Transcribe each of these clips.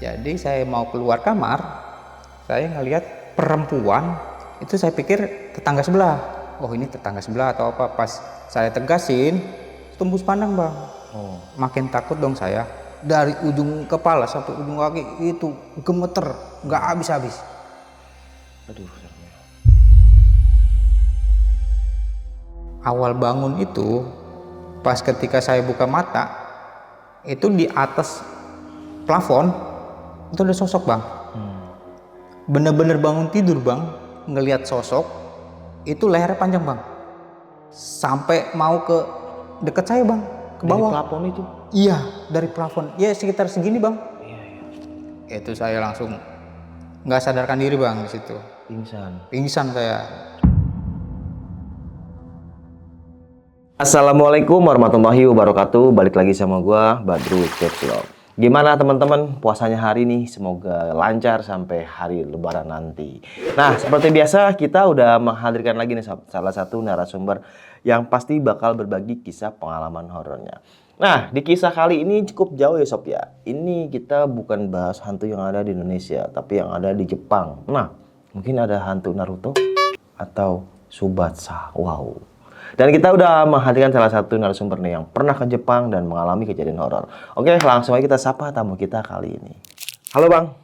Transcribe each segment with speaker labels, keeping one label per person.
Speaker 1: Jadi saya mau keluar kamar, saya ngelihat perempuan, itu saya pikir tetangga sebelah. Oh ini tetangga sebelah atau apa, pas saya tegasin, tembus pandang bang. Makin takut dong saya. Dari ujung kepala sampai ujung kaki itu gemeter, nggak habis-habis.
Speaker 2: Aduh, serem ya.
Speaker 1: Awal bangun itu, pas ketika saya buka mata, itu di atas plafon, itu ada sosok bang. Bener-bener bangun tidur bang, ngelihat sosok, itu lehernya panjang bang. Sampai mau ke deket saya bang, ke bawah.
Speaker 2: Dari plafon itu?
Speaker 1: Iya, dari plafon. Ya sekitar segini bang.
Speaker 2: Iya.
Speaker 1: Itu saya langsung nggak sadarkan diri bang di situ. Pingsan saya.
Speaker 2: Assalamualaikum warahmatullahi wabarakatuh. Balik lagi sama gua, Badru Vlog. Gimana teman-teman puasanya hari ini? Semoga lancar sampai hari lebaran nanti. Nah, seperti biasa kita udah menghadirkan lagi nih salah satu narasumber yang pasti bakal berbagi kisah pengalaman horornya. Nah, di kisah kali ini cukup jauh ya Sob ya. Ini kita bukan bahas hantu yang ada di Indonesia, tapi yang ada di Jepang. Nah, mungkin ada hantu Naruto atau Subatsa. Wow. Dan kita udah menghadirkan salah satu narasumber nih yang pernah ke Jepang dan mengalami kejadian horor. Oke, langsung aja kita sapa tamu kita kali ini. Halo Bang.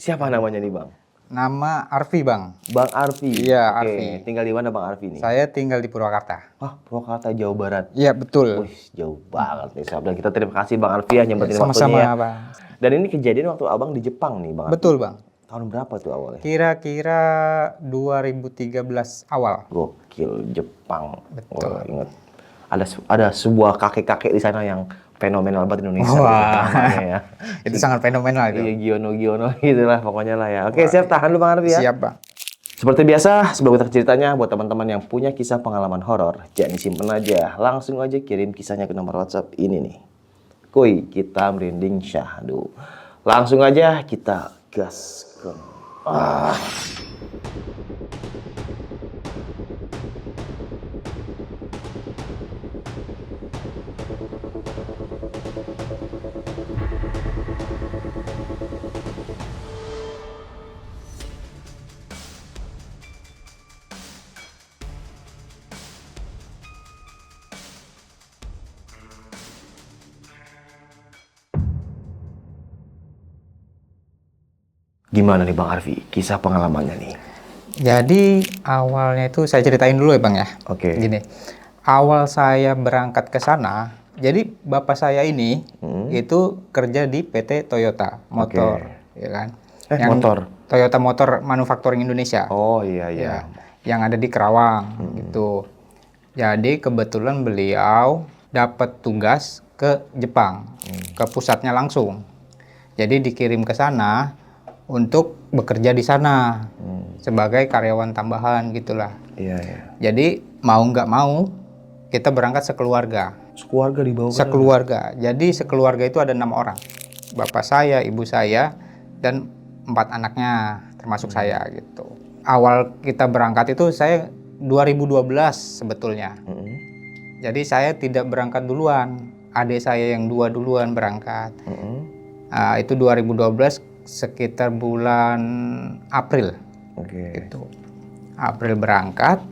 Speaker 2: Siapa namanya nih Bang?
Speaker 1: Nama Arfi bang.
Speaker 2: Bang Arfi.
Speaker 1: Iya,
Speaker 2: Oke,
Speaker 1: Arfi.
Speaker 2: tinggal di mana Bang Arfi nih?
Speaker 1: Saya tinggal di Purwakarta.
Speaker 2: Purwakarta, Jawa Barat.
Speaker 1: Iya betul.
Speaker 2: Wih, jauh banget nih Sob. Dan kita terima kasih Bang Arfi ya nyempetin
Speaker 1: Sama-sama
Speaker 2: waktunya ya.
Speaker 1: bang.
Speaker 2: Dan ini kejadian waktu Abang di Jepang nih Bang Arfi.
Speaker 1: Betul bang.
Speaker 2: Tahun berapa tuh awalnya?
Speaker 1: Kira-kira 2013 awal.
Speaker 2: Gokil, Jepang.
Speaker 1: Betul.
Speaker 2: Wah, ingat. Ada sebuah kakek-kakek di sana yang fenomenal banget Indonesia.
Speaker 1: Wah.
Speaker 2: Namanya ya.
Speaker 1: Itu sangat fenomenal itu.
Speaker 2: Iya, Giono gitulah pokoknya lah ya. Oke, siap, tahan dulu Bang Arfi ya.
Speaker 1: Siap bang.
Speaker 2: Seperti biasa, sebelum kita ceritanya buat teman-teman yang punya kisah pengalaman horor, jangan disimpan aja. Langsung aja kirim kisahnya ke nomor WhatsApp ini nih. Kuy, kita merinding syahdu. Langsung aja kita gaskan. Gimana nih Bang Arfi, kisah pengalamannya nih?
Speaker 1: Jadi awalnya itu saya ceritain dulu ya bang ya.
Speaker 2: Oke.
Speaker 1: Gini, awal saya berangkat ke sana, jadi bapak saya ini itu kerja di PT Toyota Motor, ya kan?
Speaker 2: Motor?
Speaker 1: Toyota Motor Manufacturing Indonesia.
Speaker 2: Oh iya.
Speaker 1: Ya, yang ada di Kerawang gitu. Jadi kebetulan beliau dapat tugas ke Jepang, ke pusatnya langsung. Jadi dikirim ke sana untuk bekerja di sana sebagai karyawan tambahan gitulah.
Speaker 2: Iya.
Speaker 1: Jadi mau nggak mau kita berangkat sekeluarga.
Speaker 2: Sekeluarga dibawa ke sana?
Speaker 1: Sekeluarga. Jadi sekeluarga itu ada 6 orang. Bapak saya, ibu saya, dan 4 anaknya termasuk saya gitu. Awal kita berangkat itu saya 2012 sebetulnya. Jadi saya tidak berangkat duluan. Adik saya yang 2 duluan berangkat. Itu 2012 sekitar bulan April. Gitu. April berangkat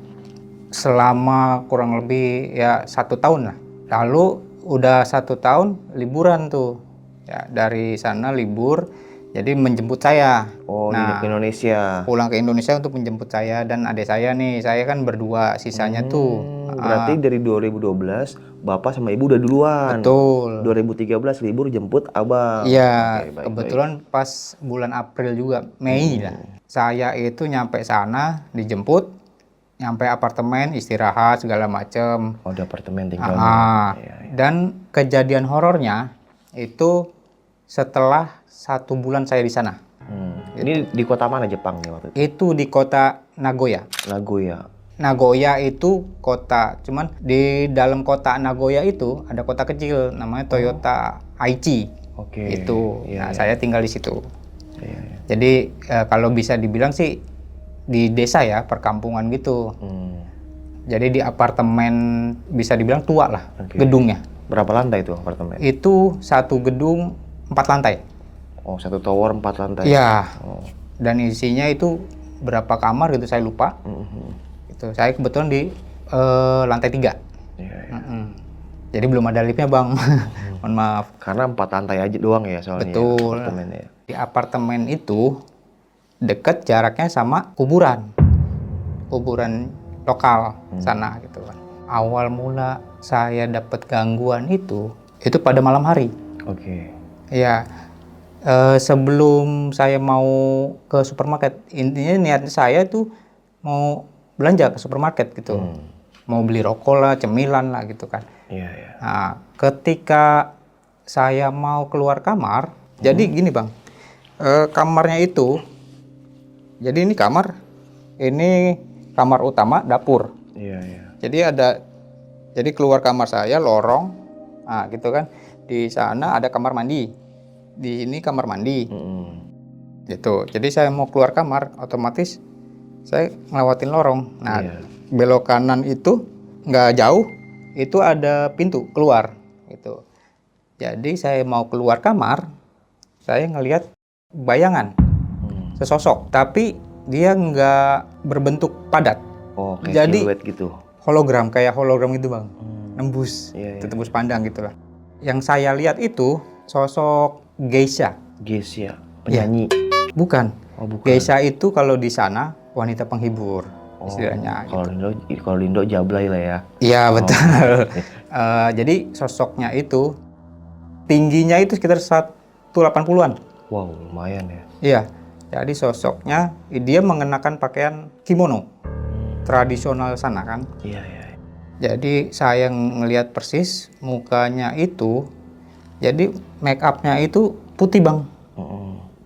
Speaker 1: selama kurang lebih ya 1 tahun lah. Lalu udah 1 tahun liburan tuh. Ya, dari sana libur, jadi menjemput saya.
Speaker 2: Oh, ke Indonesia.
Speaker 1: Pulang ke Indonesia untuk menjemput saya dan adik saya nih. Saya kan berdua, sisanya tuh.
Speaker 2: Berarti dari 2012 Bapak sama Ibu udah duluan.
Speaker 1: Betul.
Speaker 2: 2013 libur jemput Abang.
Speaker 1: Iya, kebetulan pas bulan April juga, Mei lah. Saya itu nyampe sana, dijemput, nyampe apartemen, istirahat segala macem.
Speaker 2: Oh, di apartemen tinggalnya.
Speaker 1: Dan kejadian horornya itu setelah 1 bulan saya di sana.
Speaker 2: Ini di kota mana Jepang nih waktu itu?
Speaker 1: Itu di kota Nagoya. Nagoya itu kota, cuman di dalam kota Nagoya itu ada kota kecil namanya Toyota Aichi. Itu. Saya tinggal di situ. Jadi kalau bisa dibilang sih di desa ya, perkampungan gitu. Jadi di apartemen bisa dibilang tua lah gedungnya.
Speaker 2: Berapa lantai itu apartemen?
Speaker 1: Itu 1 gedung 4 lantai.
Speaker 2: Oh, satu tower 4 lantai.
Speaker 1: Iya.
Speaker 2: Oh.
Speaker 1: Dan isinya itu berapa kamar gitu saya lupa. Itu saya kebetulan di lantai 3.
Speaker 2: Iya, iya.
Speaker 1: Jadi belum ada liftnya bang. Mohon maaf.
Speaker 2: Karena 4 lantai aja doang ya soalnya.
Speaker 1: Betul.
Speaker 2: Apartemennya.
Speaker 1: Di apartemen itu deket jaraknya sama kuburan lokal sana gitu kan. Awal mula saya dapat gangguan itu pada malam hari.
Speaker 2: Oke.
Speaker 1: Ya, sebelum saya mau ke supermarket, intinya niat saya tuh mau belanja ke supermarket gitu, mau beli rokok lah, cemilan lah gitu kan.
Speaker 2: Iya, iya.
Speaker 1: Nah, ketika saya mau keluar kamar, jadi gini bang, kamarnya itu, jadi ini kamar utama, dapur.
Speaker 2: Iya, iya.
Speaker 1: Jadi keluar kamar saya, lorong, nah gitu kan. Di sana ada kamar mandi, di ini kamar mandi, gitu. Jadi saya mau keluar kamar, otomatis saya ngelewatin lorong. Nah, belok kanan itu nggak jauh, itu ada pintu keluar, gitu. Jadi saya mau keluar kamar, saya ngelihat bayangan, sesosok, tapi dia nggak berbentuk padat.
Speaker 2: Oh, kayak
Speaker 1: jadi
Speaker 2: siluet gitu.
Speaker 1: kayak hologram gitu bang, nembus, tembus pandang gitulah. Yang saya lihat itu sosok geisha.
Speaker 2: Geisha, penyanyi.
Speaker 1: Bukan.
Speaker 2: Oh, bukan.
Speaker 1: Geisha itu kalau di sana wanita penghibur istilahnya.
Speaker 2: Kalau di Indo jablay lah ya.
Speaker 1: Iya betul. Jadi sosoknya itu tingginya itu sekitar 180-an.
Speaker 2: Wow, lumayan ya.
Speaker 1: Iya. Jadi sosoknya dia mengenakan pakaian kimono tradisional sana kan.
Speaker 2: Iya, iya.
Speaker 1: Jadi saya ngelihat persis mukanya itu, jadi make upnya itu putih bang,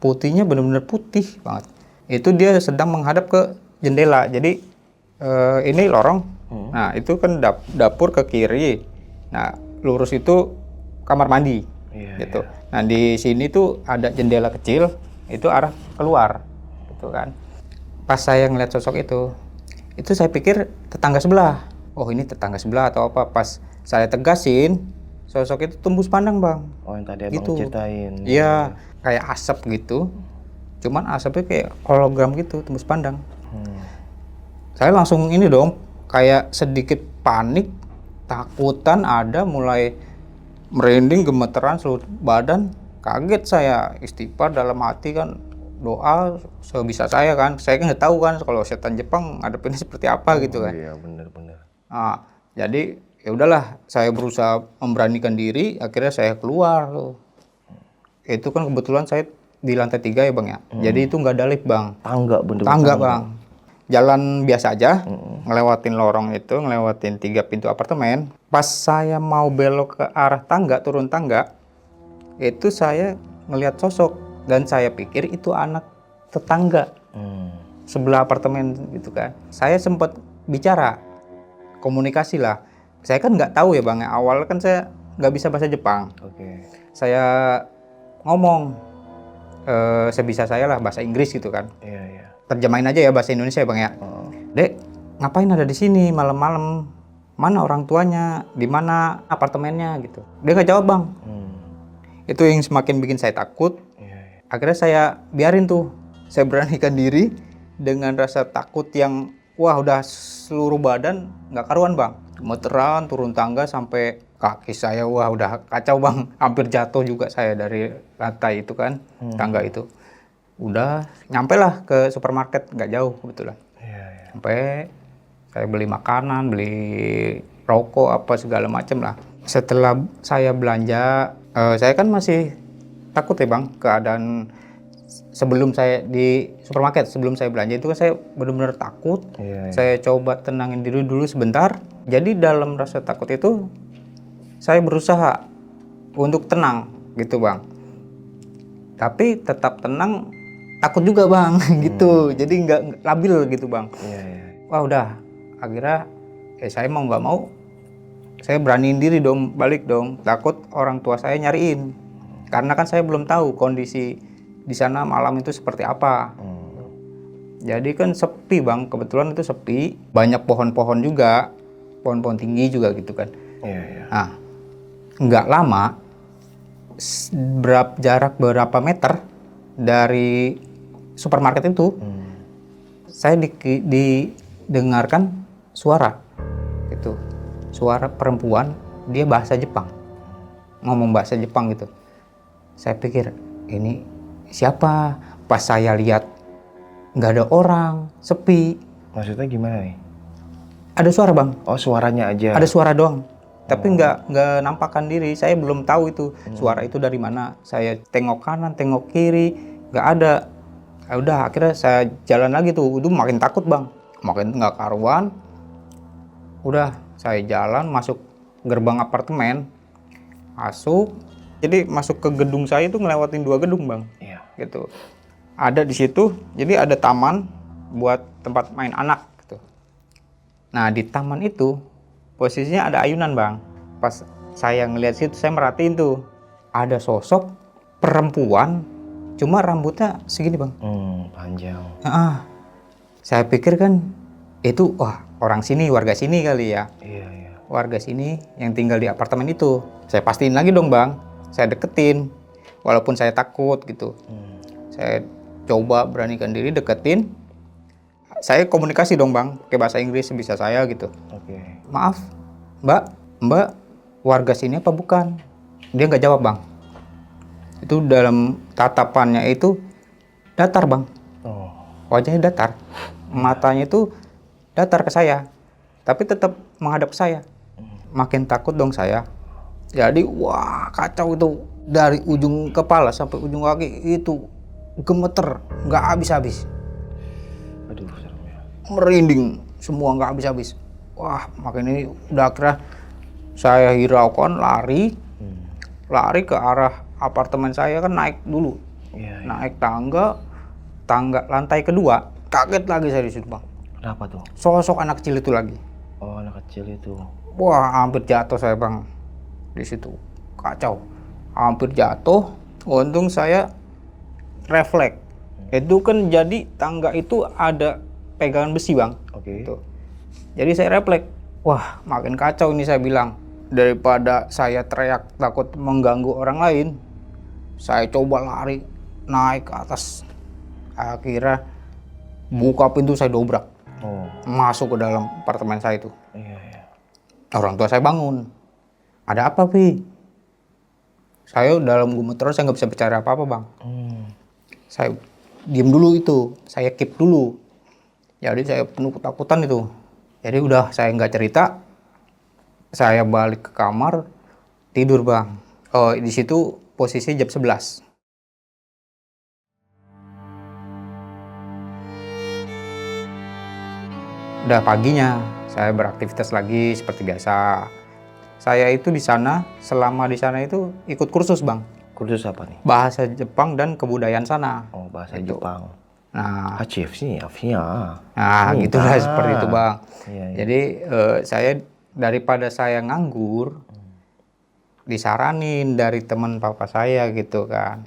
Speaker 1: putihnya benar-benar putih banget. Itu dia sedang menghadap ke jendela. Jadi ini lorong, nah itu kan dapur ke kiri, nah lurus itu kamar mandi, gitu. Nah di sini tuh ada jendela kecil, itu arah keluar, gitu kan. Pas saya ngeliat sosok itu saya pikir tetangga sebelah. Oh ini tetangga sebelah atau apa? Pas saya tegasin, sosok itu tembus pandang bang.
Speaker 2: Oh yang tadi abang
Speaker 1: gitu.
Speaker 2: ceritain.
Speaker 1: Iya, kayak asap gitu. Cuman asapnya kayak hologram gitu, tembus pandang. Saya langsung ini dong, kayak sedikit panik, takutan ada, mulai merinding, gemeteran seluruh badan. Kaget saya, istighfar dalam hati kan, doa sebisa saya kan. Saya kan nggak tahu kan kalau setan Jepang ngadepinnya seperti apa gitu kan.
Speaker 2: Iya benar-benar.
Speaker 1: Nah, jadi ya udahlah, saya berusaha memberanikan diri, akhirnya saya keluar tuh. Itu kan kebetulan saya di lantai 3 ya bang ya. Jadi itu nggak ada lift bang. Tangga bang. Jalan biasa aja, ngelewatin lorong itu, ngelewatin 3 pintu apartemen. Pas saya mau belok ke arah tangga, turun tangga, itu saya ngelihat sosok dan saya pikir itu anak tetangga sebelah apartemen gitu kan. Saya sempat bicara, komunikasi lah. Saya kan nggak tahu ya bang, awal kan saya nggak bisa bahasa Jepang. Saya ngomong sebisa saya lah bahasa Inggris gitu kan. Terjemahin aja ya bahasa Indonesia ya bang ya. Dek, ngapain ada di sini malam-malam? Mana orang tuanya? Di mana apartemennya gitu? Dia nggak jawab bang. Itu yang semakin bikin saya takut. Akhirnya saya biarin tuh. Saya beranikan diri dengan rasa takut yang wah udah seluruh badan nggak karuan bang. Gemeteran, turun tangga sampai kaki saya wah udah kacau bang. Hampir jatuh juga saya dari lantai itu kan, tangga itu. Udah nyampe lah ke supermarket, nggak jauh kebetulan. Sampai saya beli makanan, beli rokok apa segala macam lah. Setelah saya belanja, saya kan masih takut ya bang, keadaan sebelum saya di supermarket, sebelum saya belanja itu kan saya benar-benar takut. Saya coba tenangin diri dulu sebentar. Jadi dalam rasa takut itu saya berusaha untuk tenang gitu bang. Tapi tetap tenang, takut juga bang gitu. Jadi nggak labil gitu bang. Wah udah, akhirnya saya mau nggak mau, saya beraniin diri dong, balik dong. Takut orang tua saya nyariin. Karena kan saya belum tahu kondisi di sana malam itu seperti apa. Jadi kan sepi bang, kebetulan itu sepi. Banyak pohon-pohon juga, pohon-pohon tinggi juga gitu kan. Nah, nggak lama, jarak berapa meter, dari supermarket itu saya didengarkan suara gitu, suara perempuan, dia bahasa Jepang, ngomong bahasa Jepang gitu. Saya pikir ini siapa? Pas saya lihat nggak ada orang, sepi.
Speaker 2: Maksudnya gimana nih?
Speaker 1: Ada suara bang.
Speaker 2: Oh, suaranya aja.
Speaker 1: Ada suara doang. Tapi nggak nampakkan diri. Saya belum tahu itu suara itu dari mana. Saya tengok kanan, tengok kiri, nggak ada. Ya udah, akhirnya saya jalan lagi tuh. Itu makin takut bang, makin nggak karuan. Udah, saya jalan masuk gerbang apartemen, masuk. Jadi masuk ke gedung saya itu ngelewatin 2 gedung bang.
Speaker 2: Iya.
Speaker 1: Gitu. Ada di situ. Jadi ada taman buat tempat main anak. Gitu. Nah di taman itu posisinya ada ayunan bang. Pas saya ngeliat situ, saya merhatiin tuh ada sosok perempuan, cuma rambutnya segini bang.
Speaker 2: Panjang.
Speaker 1: Saya pikir kan itu wah orang sini, warga sini kali ya.
Speaker 2: Iya.
Speaker 1: Warga sini yang tinggal di apartemen itu. Saya pastiin lagi dong bang. Saya deketin, walaupun saya takut gitu. Saya coba beranikan diri deketin. Saya komunikasi dong bang, pakai bahasa Inggris sebisa saya gitu.
Speaker 2: Oke.
Speaker 1: Maaf, Mbak warga sini apa bukan? Dia nggak jawab bang. Itu dalam tatapannya itu datar bang.
Speaker 2: Oh.
Speaker 1: Wajahnya datar, matanya itu datar ke saya, tapi tetap menghadap ke saya. Makin takut dong saya. Jadi wah kacau itu, dari ujung kepala sampai ujung kaki itu gemeter, nggak habis-habis.
Speaker 2: Aduh, serem ya.
Speaker 1: Merinding semua, nggak habis-habis. Wah, makin ini udah akhirnya saya hiraukan, lari ke arah apartemen saya kan, naik dulu.
Speaker 2: Iya.
Speaker 1: Naik tangga lantai kedua, kaget lagi saya di situ bang.
Speaker 2: Kenapa tuh?
Speaker 1: Sosok anak kecil itu lagi.
Speaker 2: Oh, anak kecil itu.
Speaker 1: Wah, hampir jatuh saya bang di situ, kacau, hampir jatuh. Untung saya refleks. Itu kan jadi tangga itu ada pegangan besi bang.
Speaker 2: Oke.
Speaker 1: Gitu. Jadi saya refleks. Wah, makin kacau ini saya bilang. Daripada saya teriak takut mengganggu orang lain, saya coba lari naik ke atas. Akhirnya buka pintu, saya dobrak. Masuk ke dalam apartemen saya itu.
Speaker 2: Iya.
Speaker 1: Orang tua saya bangun. Ada apa, Pi? Saya dalam gemeter, saya nggak bisa bicara apa-apa, Bang. Saya diem dulu itu, saya keep dulu. Jadi saya penuh ketakutan itu. Jadi udah saya nggak cerita, saya balik ke kamar, tidur, Bang. Oh, di situ posisi jam 11. Udah paginya, saya beraktivitas lagi seperti biasa. Saya itu di sana, selama di sana itu ikut kursus, Bang.
Speaker 2: Kursus apa nih?
Speaker 1: Bahasa Jepang dan kebudayaan sana.
Speaker 2: Oh, bahasa
Speaker 1: Itu.
Speaker 2: Jepang.
Speaker 1: Nah,
Speaker 2: Nah,
Speaker 1: gitulah seperti itu, Bang.
Speaker 2: Iya.
Speaker 1: Jadi saya daripada saya nganggur, disaranin dari teman papa saya gitu kan.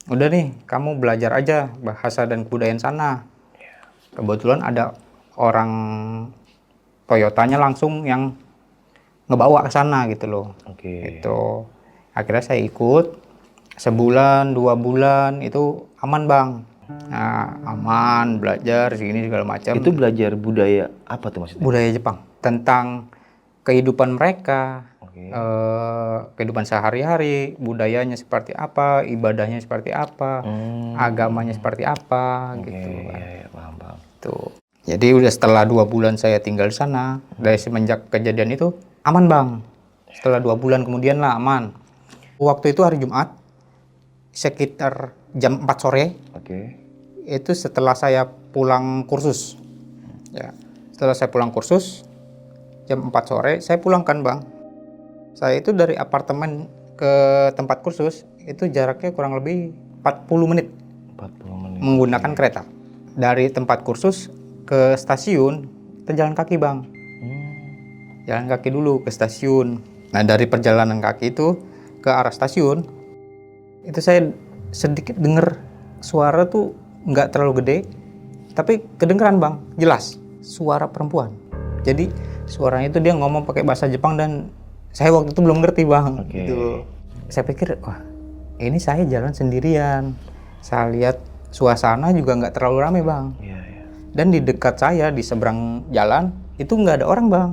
Speaker 1: Udah nih, kamu belajar aja bahasa dan kebudayaan sana. Kebetulan ada orang Toyotanya langsung yang ngebawa ke sana gitu loh.
Speaker 2: Oke.
Speaker 1: Itu akhirnya saya ikut sebulan 2 bulan itu aman, Bang. Nah, aman, belajar segini segala macam.
Speaker 2: Itu belajar budaya apa tuh maksudnya?
Speaker 1: Budaya Jepang, tentang kehidupan mereka,
Speaker 2: Oke.
Speaker 1: kehidupan sehari-hari, budayanya seperti apa, ibadahnya seperti apa, agamanya seperti apa,
Speaker 2: Oke,
Speaker 1: gitu kan.
Speaker 2: iya, paham.
Speaker 1: Tuh. Jadi udah setelah 2 bulan saya tinggal di sana, dari semenjak kejadian itu aman, Bang. Setelah 2 bulan kemudian lah aman. Waktu itu hari Jumat, sekitar jam 4 sore.
Speaker 2: Oke.
Speaker 1: Itu setelah saya pulang kursus. Ya, setelah saya pulang kursus, jam 4 sore, saya pulang kan, Bang. Saya itu dari apartemen ke tempat kursus, itu jaraknya kurang lebih 40 menit.
Speaker 2: 40 menit.
Speaker 1: Menggunakan kereta. Dari tempat kursus ke stasiun, kita jalan kaki, Bang. Jalan kaki dulu ke stasiun. Nah, dari perjalanan kaki itu ke arah stasiun, itu saya sedikit dengar suara tuh nggak terlalu gede, tapi kedengeran, Bang, jelas suara perempuan. Jadi suaranya itu dia ngomong pakai bahasa Jepang dan saya waktu itu belum ngerti, Bang.
Speaker 2: Oke.
Speaker 1: Gitu. Saya pikir, wah ini saya jalan sendirian, Saya lihat suasana juga nggak terlalu rame bang.
Speaker 2: Iya, iya.
Speaker 1: Dan di dekat saya di seberang jalan itu nggak ada orang bang.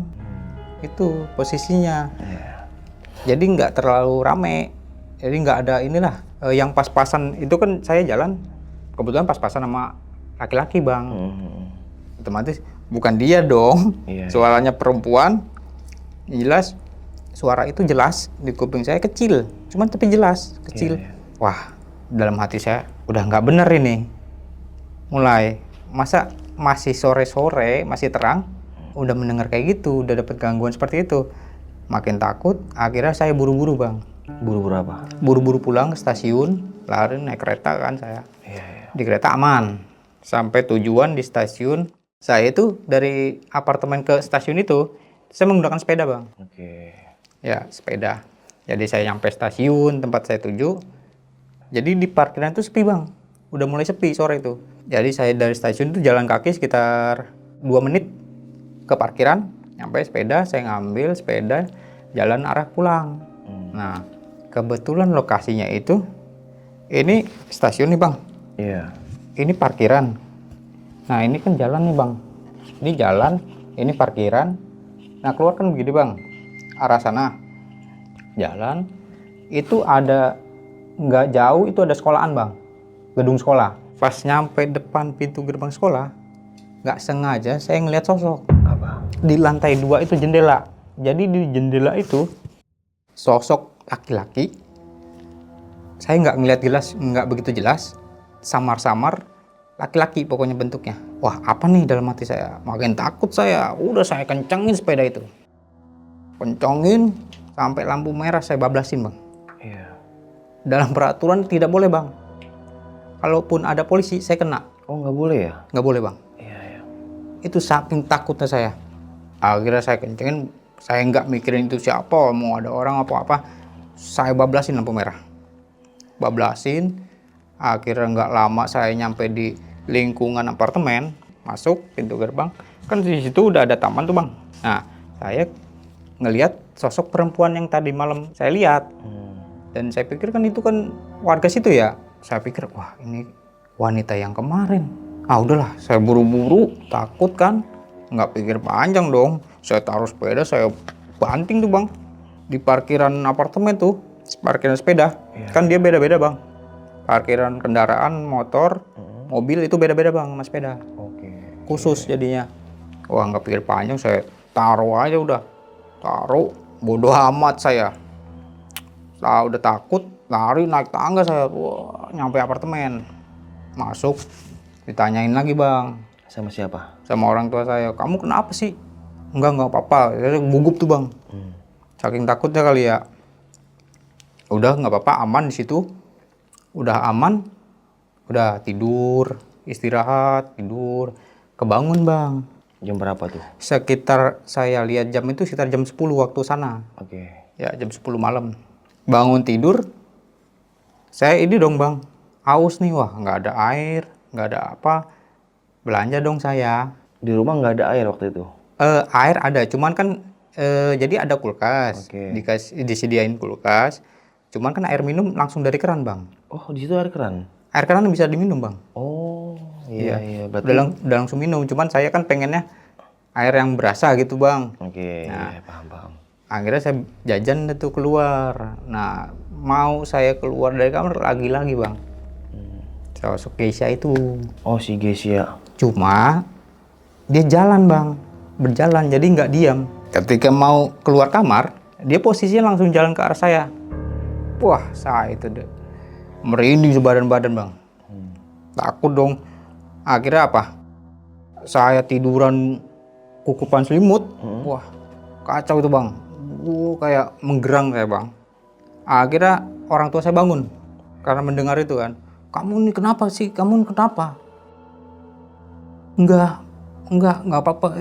Speaker 1: Itu posisinya.
Speaker 2: Iya.
Speaker 1: Jadi nggak terlalu rame. Jadi nggak ada inilah yang pas-pasan itu kan saya jalan kebetulan pas-pasan sama laki-laki bang. Otomatis bukan dia dong.
Speaker 2: Iya, iya.
Speaker 1: Suaranya perempuan. Jelas suara itu jelas di kuping saya kecil. Cuman tapi jelas kecil.
Speaker 2: Iya, iya.
Speaker 1: Wah, dalam hati saya udah nggak bener ini. Mulai masa masih sore-sore masih terang udah mendengar kayak gitu, udah dapet gangguan seperti itu. Makin takut, akhirnya saya buru-buru bang.
Speaker 2: Buru-buru apa?
Speaker 1: Buru-buru pulang ke stasiun, lari naik kereta kan saya.
Speaker 2: Iya, iya.
Speaker 1: Di kereta aman. Sampai tujuan di stasiun, saya itu dari apartemen ke stasiun itu, saya menggunakan sepeda bang.
Speaker 2: Oke.
Speaker 1: Ya, sepeda. Jadi saya nyampe stasiun, tempat saya tuju. Jadi di parkiran itu sepi bang. Udah mulai sepi sore itu. Jadi saya dari stasiun itu jalan kaki sekitar 2 menit ke parkiran. Nyampe sepeda, saya ngambil sepeda, jalan arah pulang. Nah, kebetulan lokasinya itu, ini stasiun nih bang.
Speaker 2: Iya.
Speaker 1: Ini parkiran. Nah, ini kan jalan nih bang. Ini jalan, ini parkiran. Nah, keluar kan begini bang. Arah sana. Jalan. Itu ada, nggak jauh itu ada sekolahan bang. Gedung sekolah. Pas nyampe depan pintu gerbang sekolah, nggak sengaja saya ngeliat sosok.
Speaker 2: Apa?
Speaker 1: Di lantai 2 itu jendela. Jadi di jendela itu, sosok laki-laki. Saya nggak ngeliat jelas, nggak begitu jelas. Samar-samar laki-laki pokoknya bentuknya. Wah, apa nih dalam hati saya? Makin takut saya. Udah saya kencengin sepeda itu. Kencengin sampai lampu merah saya bablasin bang.
Speaker 2: Iya.
Speaker 1: Dalam peraturan tidak boleh bang. Kalaupun ada polisi saya kena.
Speaker 2: Oh, nggak boleh ya?
Speaker 1: Nggak boleh bang.
Speaker 2: Iya, iya.
Speaker 1: Itu saking takutnya saya. Akhirnya saya kencengin. Saya nggak mikirin itu siapa. Mau ada orang apa-apa. Saya bablasin lampu merah. Bablasin. Akhirnya nggak lama saya nyampe di lingkungan apartemen, masuk pintu gerbang, kan di situ udah ada taman tuh bang. Nah, saya ngelihat sosok perempuan yang tadi malam saya lihat, dan saya pikir kan itu kan warga situ ya. Saya pikir wah ini wanita yang kemarin. Ah udahlah, saya buru-buru, takut kan, nggak pikir panjang dong. Saya taruh sepeda, saya banting tuh bang di parkiran apartemen tuh, parkiran sepeda, kan dia beda-beda bang. Parkiran kendaraan, motor, mobil itu beda-beda bang sama sepeda.
Speaker 2: Oke.
Speaker 1: Khusus jadinya. Wah nggak pikir panjang, saya taruh aja udah. Taruh, bodoh amat saya. Saya udah takut, lari naik tangga saya. Wah, nyampe apartemen. Masuk, ditanyain lagi bang.
Speaker 2: Sama siapa?
Speaker 1: Sama orang tua saya, kamu kenapa sih? Enggak apa-apa. Saya gugup tuh bang. Saking takutnya kali ya. Udah nggak apa-apa, aman di situ. Udah aman, udah tidur, istirahat, tidur, kebangun bang.
Speaker 2: Jam berapa tuh?
Speaker 1: Sekitar saya lihat jam itu sekitar jam 10 waktu sana.
Speaker 2: Oke.
Speaker 1: Ya jam 10 malam. Bangun tidur, saya ini dong bang, haus nih, wah nggak ada air, nggak ada apa. Belanja dong saya.
Speaker 2: Di rumah nggak ada air waktu itu?
Speaker 1: Air ada, cuman kan jadi ada kulkas,
Speaker 2: Oke.
Speaker 1: disediain kulkas. Cuman kan air minum langsung dari keran bang.
Speaker 2: Oh, di situ air keran?
Speaker 1: Air keran bisa diminum bang.
Speaker 2: Oh, iya, iya. Berarti...
Speaker 1: Udah langsung minum. Cuman saya kan pengennya air yang berasa gitu bang.
Speaker 2: Oke,
Speaker 1: Nah.
Speaker 2: iya, paham.
Speaker 1: Akhirnya saya jajan itu keluar. Nah, mau saya keluar dari kamar lagi-lagi bang. Sosok Geisha itu.
Speaker 2: Oh, si Gesia.
Speaker 1: Cuma dia jalan bang, berjalan jadi nggak diam. Ketika mau keluar kamar, dia posisinya langsung jalan ke arah saya. Wah, saya itu deh merinding sebadan-badan bang. Takut dong. Akhirnya apa? Saya tiduran kukupan selimut. Wah, kacau itu bang. Kayak menggerang saya bang. Akhirnya orang tua saya bangun karena mendengar itu kan. Kamu ini kenapa sih? Kamu ini kenapa? Enggak apa-apa.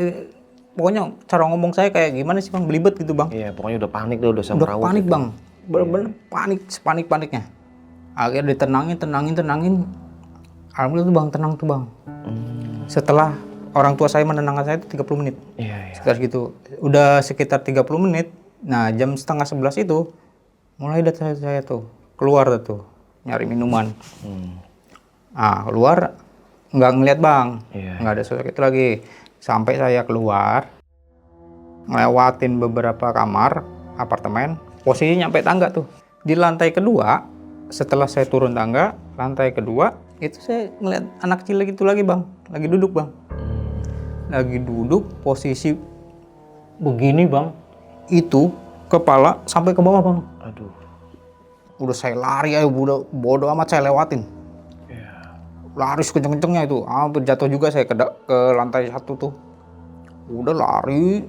Speaker 1: Pokoknya cara ngomong saya kayak gimana sih bang? Belibet gitu bang.
Speaker 2: Iya, pokoknya udah panik tuh, udah
Speaker 1: Udah
Speaker 2: semrawut.
Speaker 1: panik
Speaker 2: gitu.
Speaker 1: bang. Bener-bener panik, sepanik-paniknya. Akhirnya tenangin. Alhamdulillah tuh bang, tenang tuh bang. Setelah orang tua saya menenangkan saya itu 30 menit.
Speaker 2: Iya.
Speaker 1: Sekitar gitu. Udah sekitar 30 menit. Nah jam 10:30 itu mulai saya tuh keluar tuh nyari minuman. Nah, keluar nggak ngeliat bang,
Speaker 2: Iya.
Speaker 1: nggak ada sosok itu lagi. Sampai saya keluar, ngelewatin beberapa kamar apartemen, posisi nyampe tangga tuh. Di lantai kedua, setelah saya turun tangga, lantai kedua, itu saya ngeliat anak kecil itu lagi bang, lagi duduk bang. Lagi duduk, posisi begini bang, itu kepala sampai ke bawah bang.
Speaker 2: Aduh.
Speaker 1: Udah saya lari aja, udah bodo amat saya lewatin. Lari sekenceng-kencengnya itu, hampir jatuh juga saya ke lantai 1 tuh. Udah lari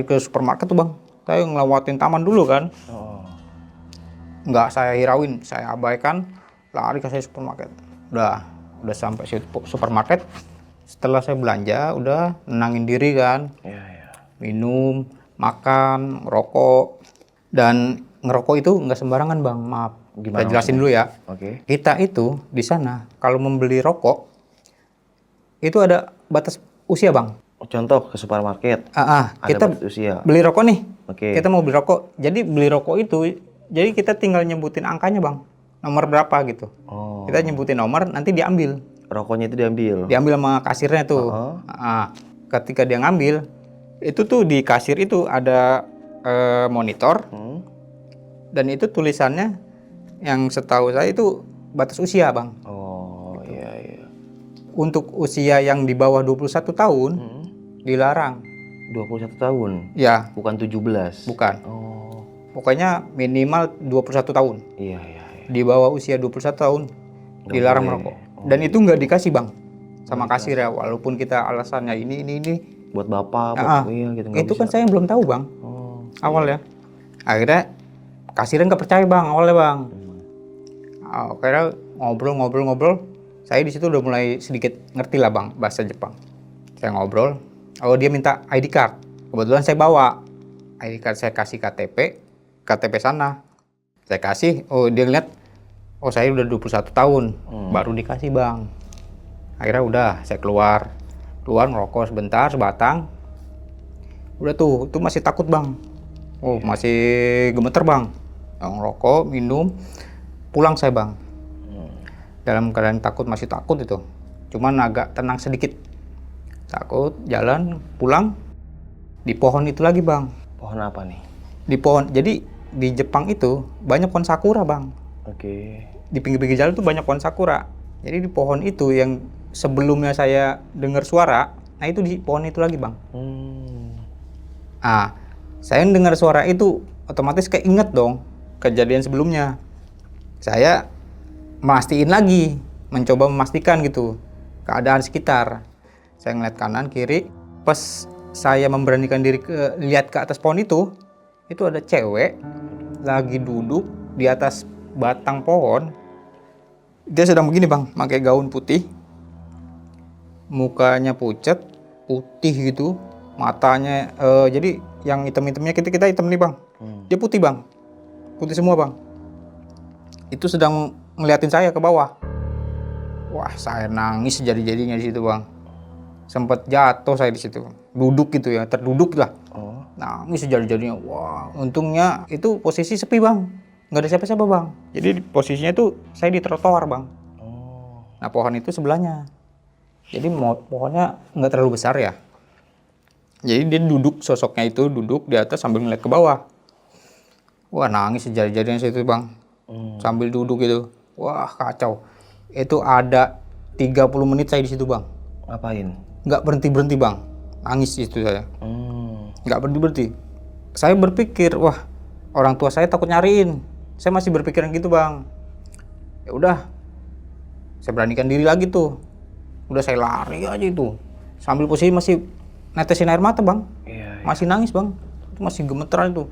Speaker 1: ke supermarket tuh bang. Saya ngelewatin taman dulu kan.
Speaker 2: Oh.
Speaker 1: Nggak saya hirauin, saya abaikan, lari ke saya supermarket. Udah sampai supermarket. Setelah saya belanja, udah nenangin diri kan.
Speaker 2: Iya.
Speaker 1: Minum, makan, ngerokok. Dan ngerokok itu nggak sembarangan bang, maaf.
Speaker 2: Gimana
Speaker 1: Saya jelasin dulu ya.
Speaker 2: Oke.
Speaker 1: Kita itu di sana kalau membeli rokok itu ada batas usia bang.
Speaker 2: Contoh ke supermarket. Ada
Speaker 1: Kita
Speaker 2: batas usia.
Speaker 1: beli rokok nih.
Speaker 2: Oke.
Speaker 1: Kita mau beli rokok. Jadi beli rokok itu, jadi kita tinggal nyebutin angkanya bang. Nomor berapa gitu.
Speaker 2: Oh.
Speaker 1: Kita nyebutin nomor, nanti diambil.
Speaker 2: Rokoknya itu diambil.
Speaker 1: Diambil sama kasirnya tuh. Ketika dia ngambil, itu tuh di kasir itu ada monitor. Dan itu tulisannya yang setahu saya itu batas usia bang.
Speaker 2: Oh iya.
Speaker 1: Untuk usia yang di bawah 21 tahun dilarang.
Speaker 2: 21 tahun.
Speaker 1: Ya,
Speaker 2: Bukan 17.
Speaker 1: bukan.
Speaker 2: Oh.
Speaker 1: Pokoknya minimal 21 tahun.
Speaker 2: Iya.
Speaker 1: Di bawah usia 21 tahun dilarang merokok. Dan itu nggak dikasih bang sama kasir ya, walaupun kita alasannya ini.
Speaker 2: Buat bapak, buat gitu nggak
Speaker 1: Itu
Speaker 2: bisa.
Speaker 1: kan saya belum tahu bang. Awal ya. Akhirnya kasirnya nggak percaya bang awalnya bang. Akhirnya ngobrol. Saya di situ udah mulai sedikit ngerti lah bang bahasa Jepang. Saya ngobrol. Oh dia minta ID card. Kebetulan saya bawa ID card, saya kasih KTP sana. Saya kasih. Oh dia lihat. Oh saya udah 21 tahun. Baru dikasih bang. Akhirnya udah saya keluar ngerokok sebentar sebatang. Udah tuh masih takut bang. Oh masih gemeter bang. Ngerokok, minum. Pulang saya bang. Dalam keadaan masih takut itu. Cuman agak tenang sedikit. Takut, jalan, pulang. Di pohon itu lagi bang.
Speaker 2: Pohon apa nih?
Speaker 1: Di pohon, jadi di Jepang itu banyak pohon sakura bang.
Speaker 2: Oke.
Speaker 1: Di pinggir-pinggir jalan tuh banyak pohon sakura. Jadi di pohon itu yang sebelumnya saya dengar suara, nah itu di pohon itu lagi bang. Saya dengar suara itu otomatis keinget dong kejadian sebelumnya. Saya mastiin lagi, mencoba memastikan gitu keadaan sekitar. Saya ngeliat kanan kiri, pas saya memberanikan diri lihat ke atas pohon itu ada cewek lagi duduk di atas batang pohon. Dia sedang begini bang, pakai gaun putih, mukanya pucat, putih gitu, matanya jadi yang hitam-hitamnya kita hitam nih bang, dia putih bang, putih semua bang. Itu sedang ngeliatin saya ke bawah. Wah, saya nangis sejadi-jadinya di situ, Bang. Sempat jatuh saya di situ. Duduk gitu ya, terduduk lah. Nangis sejadi-jadinya. Wah, untungnya itu posisi sepi, Bang. Nggak ada siapa-siapa, Bang. Jadi posisinya itu saya di trotoar, Bang. Nah, pohon itu sebelahnya. Jadi pohonnya nggak terlalu besar ya. Jadi dia duduk, sosoknya itu duduk di atas sambil ngeliat ke bawah. Wah, nangis sejadi-jadinya situ, Bang. Sambil duduk gitu. Wah, kacau. Itu ada 30 menit saya di situ, Bang.
Speaker 2: Ngapain?
Speaker 1: Nggak berhenti-berhenti, Bang. Nangis itu saya. Nggak berhenti-berhenti. Saya berpikir, wah, orang tua saya takut nyariin. Saya masih berpikiran gitu, Bang. Ya udah. Saya beranikan diri lagi tuh. Udah saya lari aja itu. Sambil posisi masih netesin air mata, Bang. Masih nangis, Bang. Itu masih gemeteran itu.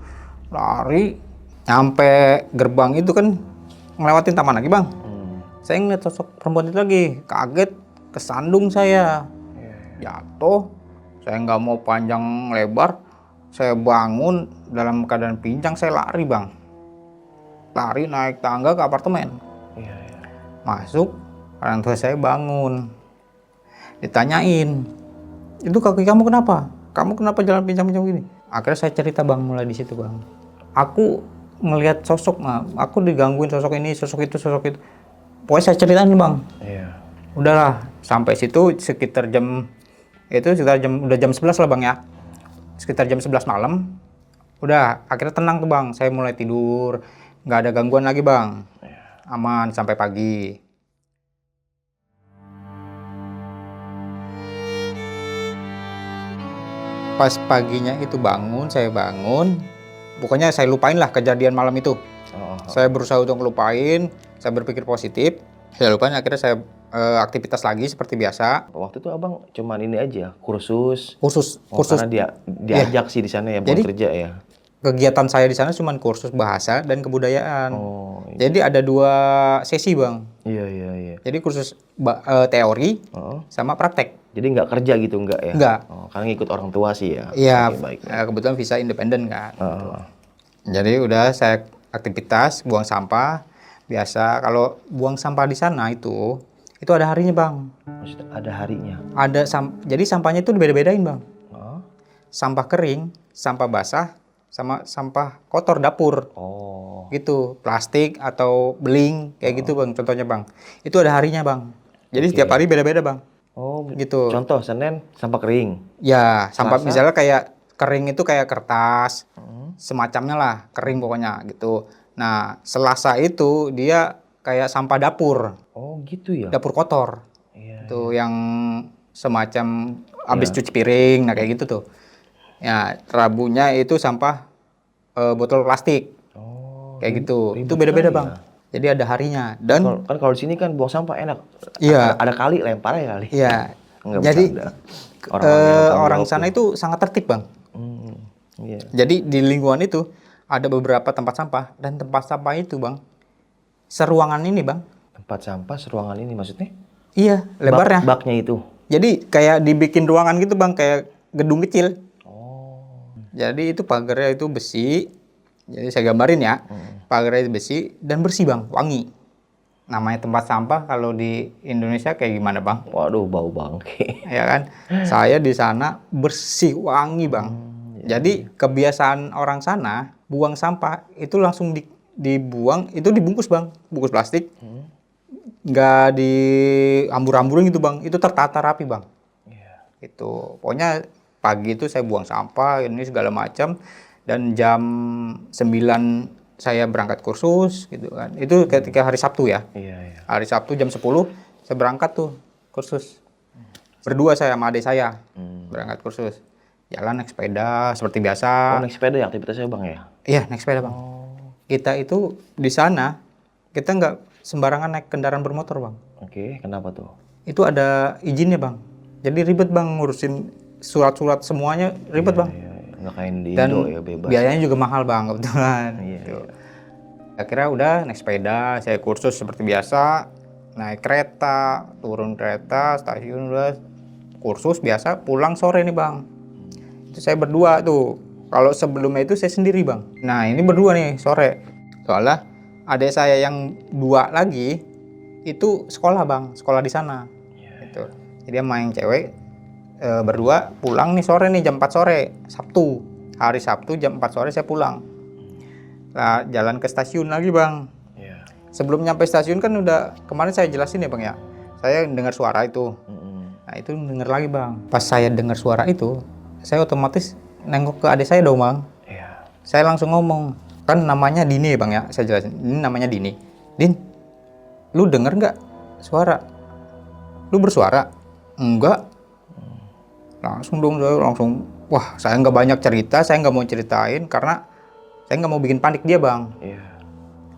Speaker 1: Lari. Nyampe gerbang itu kan ngelewatin taman lagi, Bang. Saya ngeliat sosok perempuan itu lagi. Kaget, kesandung saya. Jatuh. Saya nggak mau panjang lebar. Saya bangun dalam keadaan pincang, saya lari, Bang. Lari naik tangga ke apartemen. Masuk, orang tua saya bangun. Ditanyain, itu kaki kamu kenapa? Kamu kenapa jalan pincang-pincang gini? Akhirnya saya cerita, Bang, mulai di situ, Bang. Aku ngelihat sosok, aku digangguin sosok ini, sosok itu. pokoknya saya ceritain Bang.
Speaker 2: Iya.
Speaker 1: Udahlah, sampai situ sekitar udah jam 11 lah Bang ya. Sekitar jam 11 malam. Udah, akhirnya tenang tuh Bang. Saya mulai tidur, nggak ada gangguan lagi Bang. Aman sampai pagi. Pas paginya itu saya bangun. Pokoknya saya lupain lah kejadian malam itu. Saya berusaha untuk ngelupain, saya berpikir positif. Saya lupain, akhirnya saya aktivitas lagi seperti biasa.
Speaker 2: Waktu itu abang cuman ini aja, kursus.
Speaker 1: Kursus.
Speaker 2: Karena dia diajak sih di sana ya, buat
Speaker 1: Jadi,
Speaker 2: kerja ya.
Speaker 1: Kegiatan saya di sana cuma kursus bahasa dan kebudayaan.
Speaker 2: Iya.
Speaker 1: Jadi ada 2 sesi Bang.
Speaker 2: Iya.
Speaker 1: Jadi kursus teori sama praktek.
Speaker 2: Jadi nggak kerja gitu, nggak ya?
Speaker 1: Nggak.
Speaker 2: Karena ngikut orang tua sih ya.
Speaker 1: Iya,
Speaker 2: Oke, baik.
Speaker 1: kebetulan visa independen kan. Jadi udah saya aktivitas buang sampah biasa. Kalau buang sampah di sana itu ada harinya Bang.
Speaker 2: Maksudnya ada harinya?
Speaker 1: Jadi sampahnya itu beda-bedain Bang.
Speaker 2: Oh.
Speaker 1: Sampah kering, sampah basah, sama sampah kotor dapur.
Speaker 2: Oh.
Speaker 1: Gitu, plastik atau beling kayak gitu Bang, contohnya Bang. Itu ada harinya Bang. Jadi setiap hari beda-beda Bang.
Speaker 2: Oh,
Speaker 1: gitu.
Speaker 2: Contoh Senin sampah kering.
Speaker 1: Ya, sampah
Speaker 2: Selasa?
Speaker 1: misalnya kayak kering itu kayak kertas, semacamnya lah, kering pokoknya gitu. Nah, Selasa itu dia kayak sampah dapur,
Speaker 2: Oh, gitu ya.
Speaker 1: dapur kotor.
Speaker 2: Iya.
Speaker 1: Itu yang semacam habis cuci piring, nah kayak gitu tuh. Ya, Rabunya itu sampah botol plastik.
Speaker 2: Oh,
Speaker 1: Kayak gitu.
Speaker 2: ribet
Speaker 1: Itu beda-beda
Speaker 2: sekali
Speaker 1: Bang.
Speaker 2: ya.
Speaker 1: Jadi ada harinya. Dan
Speaker 2: Kalau di sini kan buang sampah enak.
Speaker 1: Iya.
Speaker 2: Ada kali lempar ya kali.
Speaker 1: iya.
Speaker 2: Nggak
Speaker 1: Jadi
Speaker 2: bercanda. Orang-orang yang
Speaker 1: orang
Speaker 2: tanggung
Speaker 1: sana
Speaker 2: jawab
Speaker 1: itu sangat tertib Bang.
Speaker 2: Iya.
Speaker 1: Jadi di lingkungan itu ada beberapa tempat sampah, dan tempat sampah itu Bang, seruangan ini Bang.
Speaker 2: Tempat sampah seruangan ini maksudnya?
Speaker 1: Iya, lebarnya.
Speaker 2: Baknya itu.
Speaker 1: Jadi kayak dibikin ruangan gitu Bang, kayak gedung kecil.
Speaker 2: Oh.
Speaker 1: Jadi itu pagarnya itu besi. Jadi saya gambarin ya. Pagarnya itu besi dan bersih Bang, wangi. Namanya tempat sampah kalau di Indonesia kayak gimana Bang?
Speaker 2: Waduh, bau bangke.
Speaker 1: Ya kan? Saya di sana bersih, wangi Bang. Jadi kebiasaan orang sana buang sampah itu langsung dibuang, itu dibungkus Bang, bungkus plastik. Nggak diambur-amburin gitu Bang, itu tertata rapi Bang. Itu pokoknya pagi itu saya buang sampah ini segala macam, dan jam 9 saya berangkat kursus gitu kan. Itu ketika hari Sabtu ya.
Speaker 2: Iya.
Speaker 1: Hari Sabtu jam 10 saya berangkat tuh kursus. Berdua saya sama adik saya berangkat kursus. Jalan naik sepeda seperti biasa.
Speaker 2: Oh, naik sepeda ya aktivitasnya Bang ya?
Speaker 1: Iya, naik sepeda Bang. Kita itu di sana kita nggak sembarangan naik kendaraan bermotor Bang.
Speaker 2: Oke, kenapa tuh?
Speaker 1: Itu ada izinnya Bang. Jadi ribet Bang ngurusin surat-surat semuanya ribet Bang.
Speaker 2: Iya. Nggak kayak di
Speaker 1: Dan
Speaker 2: Indo ya, bebas.
Speaker 1: biayanya juga mahal Bang kebetulan.
Speaker 2: Iya.
Speaker 1: Gitu. Akhirnya udah naik sepeda, saya kursus seperti biasa, naik kereta, turun kereta, stasiun udah kursus biasa, pulang sore nih Bang. Itu saya berdua tuh. Kalau sebelumnya itu saya sendiri Bang. Nah ini berdua nih sore. Soalnya adik saya yang 2 lagi itu sekolah Bang, sekolah di sana. Gitu. Jadi dia main cewek berdua pulang nih sore nih jam 4 sore Sabtu. Hari Sabtu jam 4 sore saya pulang. Nah, jalan ke stasiun lagi Bang. Sebelum nyampe stasiun kan udah kemarin saya jelasin ya Bang ya. Saya dengar suara itu. Nah itu dengar lagi Bang. Pas saya dengar suara itu, saya otomatis nengok ke adik saya dong Bang. Saya langsung ngomong, kan namanya Dini ya Bang ya. Saya jelasin, ini namanya Dini. Din, lu denger nggak suara? Lu bersuara? Enggak. Langsung dong saya langsung, wah saya nggak banyak cerita, saya nggak mau ceritain karena saya nggak mau bikin panik dia Bang.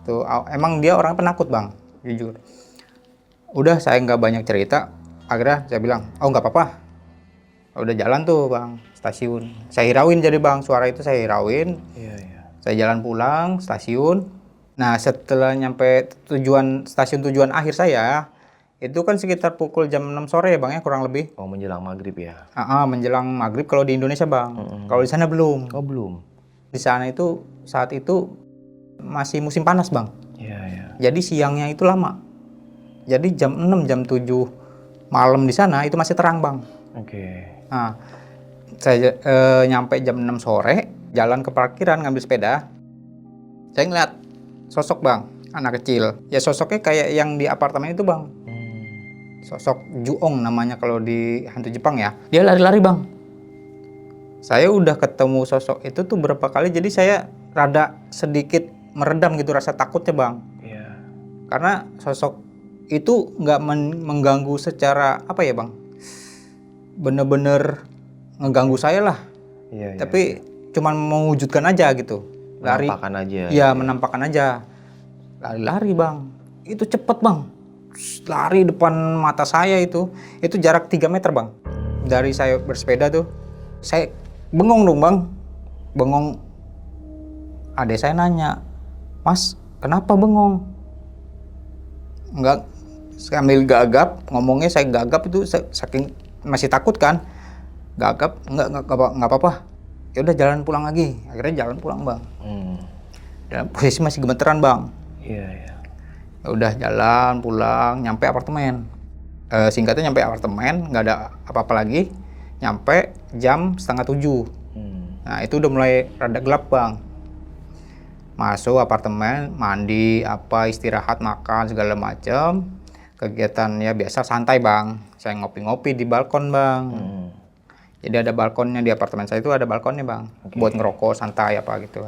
Speaker 1: Tuh, emang dia orang penakut Bang, jujur. Udah saya nggak banyak cerita, akhirnya saya bilang, oh nggak apa-apa. Udah jalan tuh Bang, stasiun. Saya hirauin jadi Bang, suara itu saya hirauin. Saya jalan pulang, stasiun. Nah setelah nyampe stasiun tujuan akhir saya, itu kan sekitar pukul jam 6 sore ya Bang ya, kurang lebih.
Speaker 2: Oh, menjelang maghrib ya?
Speaker 1: Menjelang maghrib kalau di Indonesia Bang. Kalau di sana belum.
Speaker 2: Oh, belum?
Speaker 1: Di sana itu saat itu masih musim panas Bang.
Speaker 2: Iya.
Speaker 1: Jadi siangnya itu lama. Jadi jam 6, jam 7 malam di sana itu masih terang Bang.
Speaker 2: Oke.
Speaker 1: Nah, saya nyampe jam 6 sore, jalan ke parkiran ngambil sepeda. Saya ngeliat sosok Bang. anak kecil. Ya sosoknya kayak yang di apartemen itu bang. Sosok Juong namanya kalau di hantu Jepang ya. Dia lari-lari bang. Saya udah ketemu sosok itu tuh berapa kali, jadi saya rada sedikit meredam gitu rasa takutnya bang.
Speaker 2: Iya.
Speaker 1: Karena sosok itu nggak mengganggu secara apa ya bang, bener-bener ngeganggu saya lah.
Speaker 2: Iya.
Speaker 1: Tapi cuman mewujudkan aja gitu. Lari.
Speaker 2: Menampakkan aja.
Speaker 1: Iya menampakkan aja. Lari-lari bang. Itu cepet bang. Lari depan mata saya itu jarak 3 meter bang. Dari saya bersepeda tuh, saya bengong dong bang. Bengong. Adek saya nanya, Mas kenapa bengong? Enggak, sambil gagap, ngomongnya saya gagap itu saking masih takut kan. Gagap, enggak apa-apa. Ya udah jalan pulang lagi. Akhirnya jalan pulang bang. Dan posisi masih gemeteran bang.
Speaker 2: Iya.
Speaker 1: Ya udah jalan pulang, nyampe apartemen. Singkatnya nyampe apartemen, nggak ada apa-apa lagi. Nyampe jam 6:30. Nah itu udah mulai rada gelap bang. Masuk apartemen, mandi, istirahat, makan segala macam. Kegiatan ya biasa santai bang. Saya ngopi-ngopi di balkon bang. Jadi ada balkonnya di apartemen saya, itu ada balkonnya bang. Buat ngerokok santai apa gitu.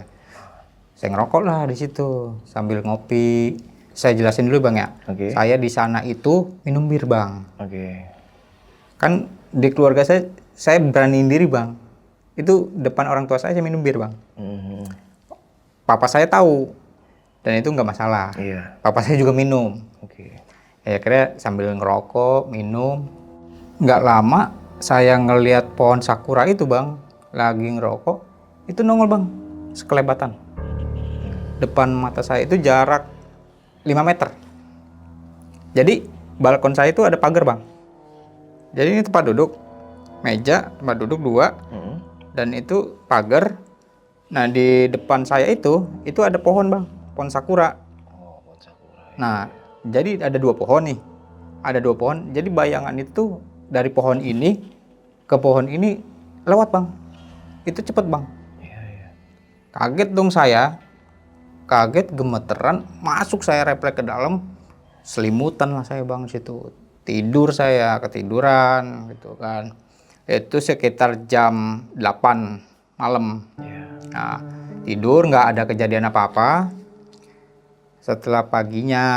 Speaker 1: Saya ngerokok lah di situ sambil ngopi. Saya jelasin dulu bang ya. Saya di sana itu minum bir bang. Kan di keluarga saya beraniin diri bang. Itu depan orang tua saya minum bir bang. Papa saya tahu dan itu nggak masalah. Papa saya juga minum. Ya akhirnya sambil ngerokok, minum. Nggak lama saya ngelihat pohon sakura itu bang, lagi ngerokok, itu nongol bang, sekelebatan. Depan mata saya itu jarak 5 meter. Jadi balkon saya itu ada pagar bang. Jadi ini tempat duduk, meja, tempat duduk 2, dan itu pagar. Nah di depan saya itu ada pohon bang, pohon sakura.
Speaker 2: Pohon sakura.
Speaker 1: Nah jadi ada 2 pohon nih, ada 2 pohon. Jadi bayangan itu dari pohon ini ke pohon ini lewat bang, itu cepet bang. Kaget dong saya. Kaget, gemeteran, masuk saya refleks ke dalam, selimutan lah saya bang situ. Tidur saya, ketiduran gitu kan. Itu sekitar jam 8 malam. Nah, tidur nggak ada kejadian apa-apa. Setelah paginya,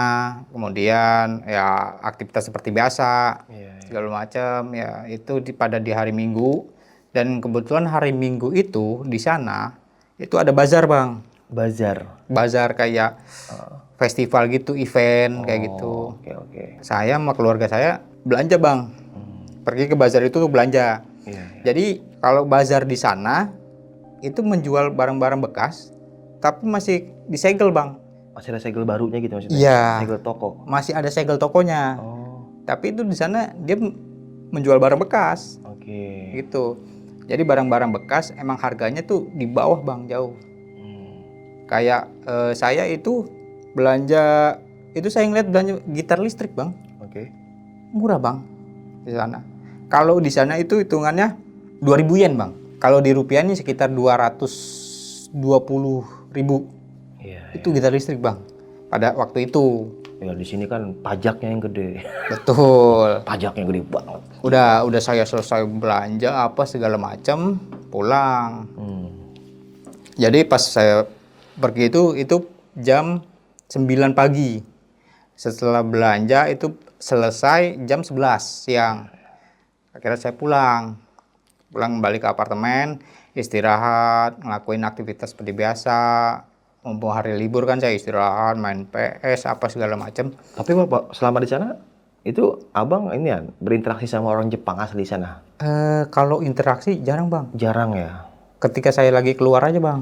Speaker 1: kemudian ya aktivitas seperti biasa, segala macam ya itu pada di hari Minggu. Dan kebetulan hari Minggu itu di sana itu ada bazar bang. Bazar kayak festival gitu, event kayak gitu. Saya sama keluarga saya belanja bang. Pergi ke bazar itu belanja. Jadi kalau bazar di sana itu menjual barang-barang bekas, tapi masih disegel bang.
Speaker 2: Masih ada segel barunya gitu maksudnya?
Speaker 1: Iya.
Speaker 2: Segel toko?
Speaker 1: Masih ada segel tokonya. Tapi itu di sana dia menjual barang bekas. Gitu. Jadi barang-barang bekas emang harganya tuh di bawah bang, jauh. Kayak saya itu belanja, itu saya ngeliat belanja gitar listrik bang. Murah bang di sana. Kalau di sana itu hitungannya 2.000 yen bang. Kalau di rupiahnya sekitar 220.000. Itu gitar listrik bang. Pada waktu itu.
Speaker 2: Ya di sini kan pajaknya yang gede.
Speaker 1: Betul.
Speaker 2: Pajaknya gede banget.
Speaker 1: Udah saya selesai belanja apa segala macam, pulang. Jadi pas saya pergi itu jam 9 pagi. Setelah belanja itu selesai jam 11 siang. Akhirnya saya pulang balik ke apartemen, istirahat, ngelakuin aktivitas seperti biasa. Mumpung hari libur kan saya istirahat, main PS apa segala macam.
Speaker 2: Tapi Bapak selama di sana itu abang ini ya berinteraksi sama orang Jepang asli di sana?
Speaker 1: Kalau interaksi jarang bang.
Speaker 2: Jarang ya?
Speaker 1: Ketika saya lagi keluar aja bang.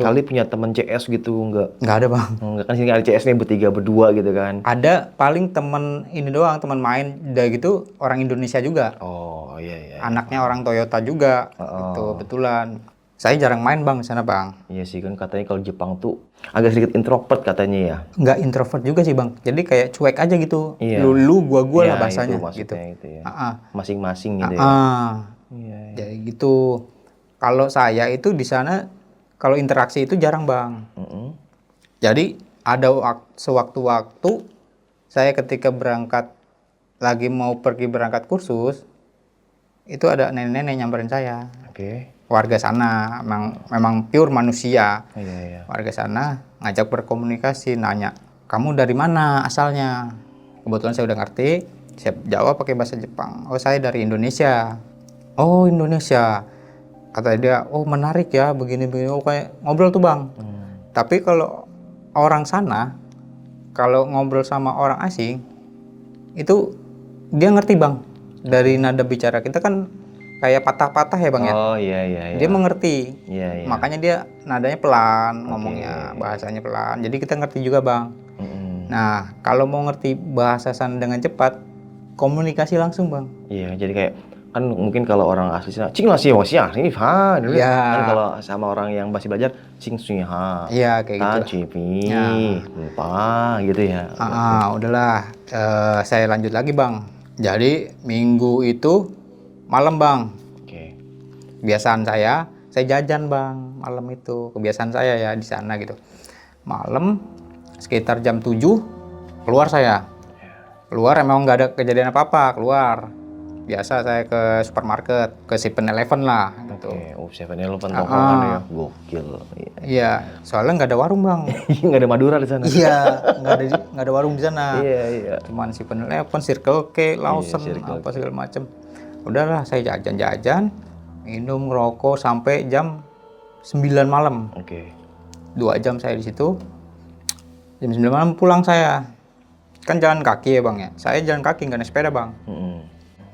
Speaker 2: Kali punya teman CS gitu nggak?
Speaker 1: Nggak ada bang.
Speaker 2: Nggak, kan sini ada CS nih bertiga berdua gitu kan?
Speaker 1: Ada paling teman ini doang, teman main udah gitu orang Indonesia juga.
Speaker 2: Oh iya.
Speaker 1: Anaknya orang Toyota juga. Itu kebetulan. Saya jarang main bang di sana bang.
Speaker 2: Iya sih kan katanya kalau Jepang tuh agak sedikit introvert katanya ya.
Speaker 1: Nggak introvert juga sih bang. Jadi kayak cuek aja gitu.
Speaker 2: Iya.
Speaker 1: Lu gua
Speaker 2: Iya,
Speaker 1: lah bahasanya
Speaker 2: itu,
Speaker 1: gitu.
Speaker 2: Itu ya. Masing-masing gitu ya.
Speaker 1: Iya. Jadi gitu. Kalau saya itu di sana kalau interaksi itu jarang bang. Jadi ada sewaktu-waktu saya ketika lagi mau pergi berangkat kursus, itu ada nenek-nenek nyamperin saya.
Speaker 2: Oke.
Speaker 1: Warga sana, memang pure manusia.
Speaker 2: Iya, iya.
Speaker 1: Warga sana ngajak berkomunikasi, nanya, kamu dari mana asalnya? Kebetulan saya udah ngerti, saya jawab pakai bahasa Jepang. Oh, saya dari Indonesia. Oh, Indonesia. Kata dia, oh menarik ya, begini-begini. Oh, kayak ngobrol tuh bang. Tapi kalau orang sana, kalau ngobrol sama orang asing, itu dia ngerti bang. Dari nada bicara kita kan kayak patah-patah ya bang ya.
Speaker 2: Oh iya, iya, iya.
Speaker 1: Dia mengerti.
Speaker 2: Iya, iya.
Speaker 1: Makanya dia nadanya pelan, ngomongnya bahasanya pelan. Jadi kita ngerti juga bang. Nah, kalau mau ngerti bahasa sana dengan cepat, komunikasi langsung bang.
Speaker 2: Iya, jadi kayak kan mungkin kalau orang asli sana, cing lah sih, ini ha, dulu.
Speaker 1: Iya.
Speaker 2: Kan kalau sama orang yang masih belajar, cing sui ha,
Speaker 1: Iya kayak gitu.
Speaker 2: cipi,
Speaker 1: Ya.
Speaker 2: lupa gitu ya.
Speaker 1: Udahlah, saya lanjut lagi bang. Jadi minggu itu malam bang.
Speaker 2: Oke.
Speaker 1: Kebiasaan saya jajan bang malam itu. Kebiasaan saya ya di sana gitu. Malam sekitar jam 7 keluar saya. Keluar emang nggak ada kejadian apa-apa, keluar. Biasa saya ke supermarket, ke 7-Eleven lah gitu.
Speaker 2: Oke, 7-Eleven tongkrongan ya, gokil.
Speaker 1: Iya, soalnya nggak ada warung bang.
Speaker 2: Nggak ada Madura di sana.
Speaker 1: Iya, nggak ada warung di sana.
Speaker 2: Iya, iya.
Speaker 1: Cuman 7-Eleven, Circle K, Lawson,
Speaker 2: Circle
Speaker 1: apa segala macem. Udahlah, saya jajan-jajan, minum, ngerokok sampai jam 9 malam.
Speaker 2: Oke.
Speaker 1: 2 jam saya di situ. Jam 9 malam pulang saya. Kan jalan kaki ya bang ya. Saya jalan kaki, nggak naik sepeda bang.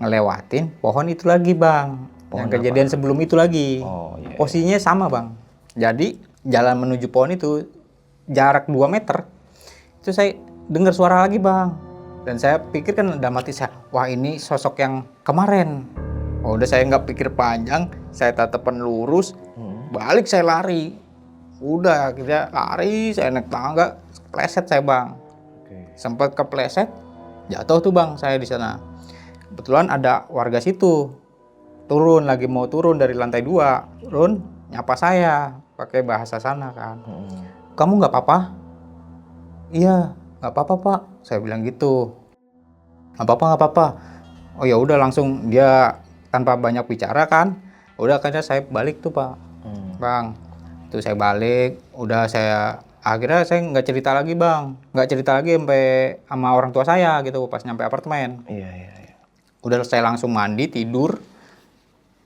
Speaker 1: Ngelewatin pohon itu lagi bang.
Speaker 2: Pohon
Speaker 1: yang kejadian sebelum itu lagi.
Speaker 2: Oh, iya.
Speaker 1: Posisinya sama bang. Jadi jalan menuju pohon itu jarak 2 meter. Itu saya dengar suara lagi bang. Dan saya pikir kan dalam hati saya, wah ini sosok yang kemarin. Oh, udah saya nggak pikir panjang, saya tatapan lurus, balik saya lari. Udah akhirnya lari, saya naik tangga, kepleset saya bang. Sempat kepleset, jatuh tuh bang saya di sana. Kebetulan ada warga situ, lagi mau turun dari lantai 2, turun nyapa saya pakai bahasa sana kan. Kamu nggak apa-apa? Iya, nggak apa-apa pak. Saya bilang gitu. Nggak apa-apa. Oh ya udah langsung dia tanpa banyak bicara kan. Udah akhirnya saya balik tuh pak, bang. Tuh saya balik, udah akhirnya saya nggak cerita lagi bang, nggak cerita lagi sama orang tua saya gitu pas nyampe apartemen.
Speaker 2: Iya.
Speaker 1: Udah saya langsung mandi, tidur.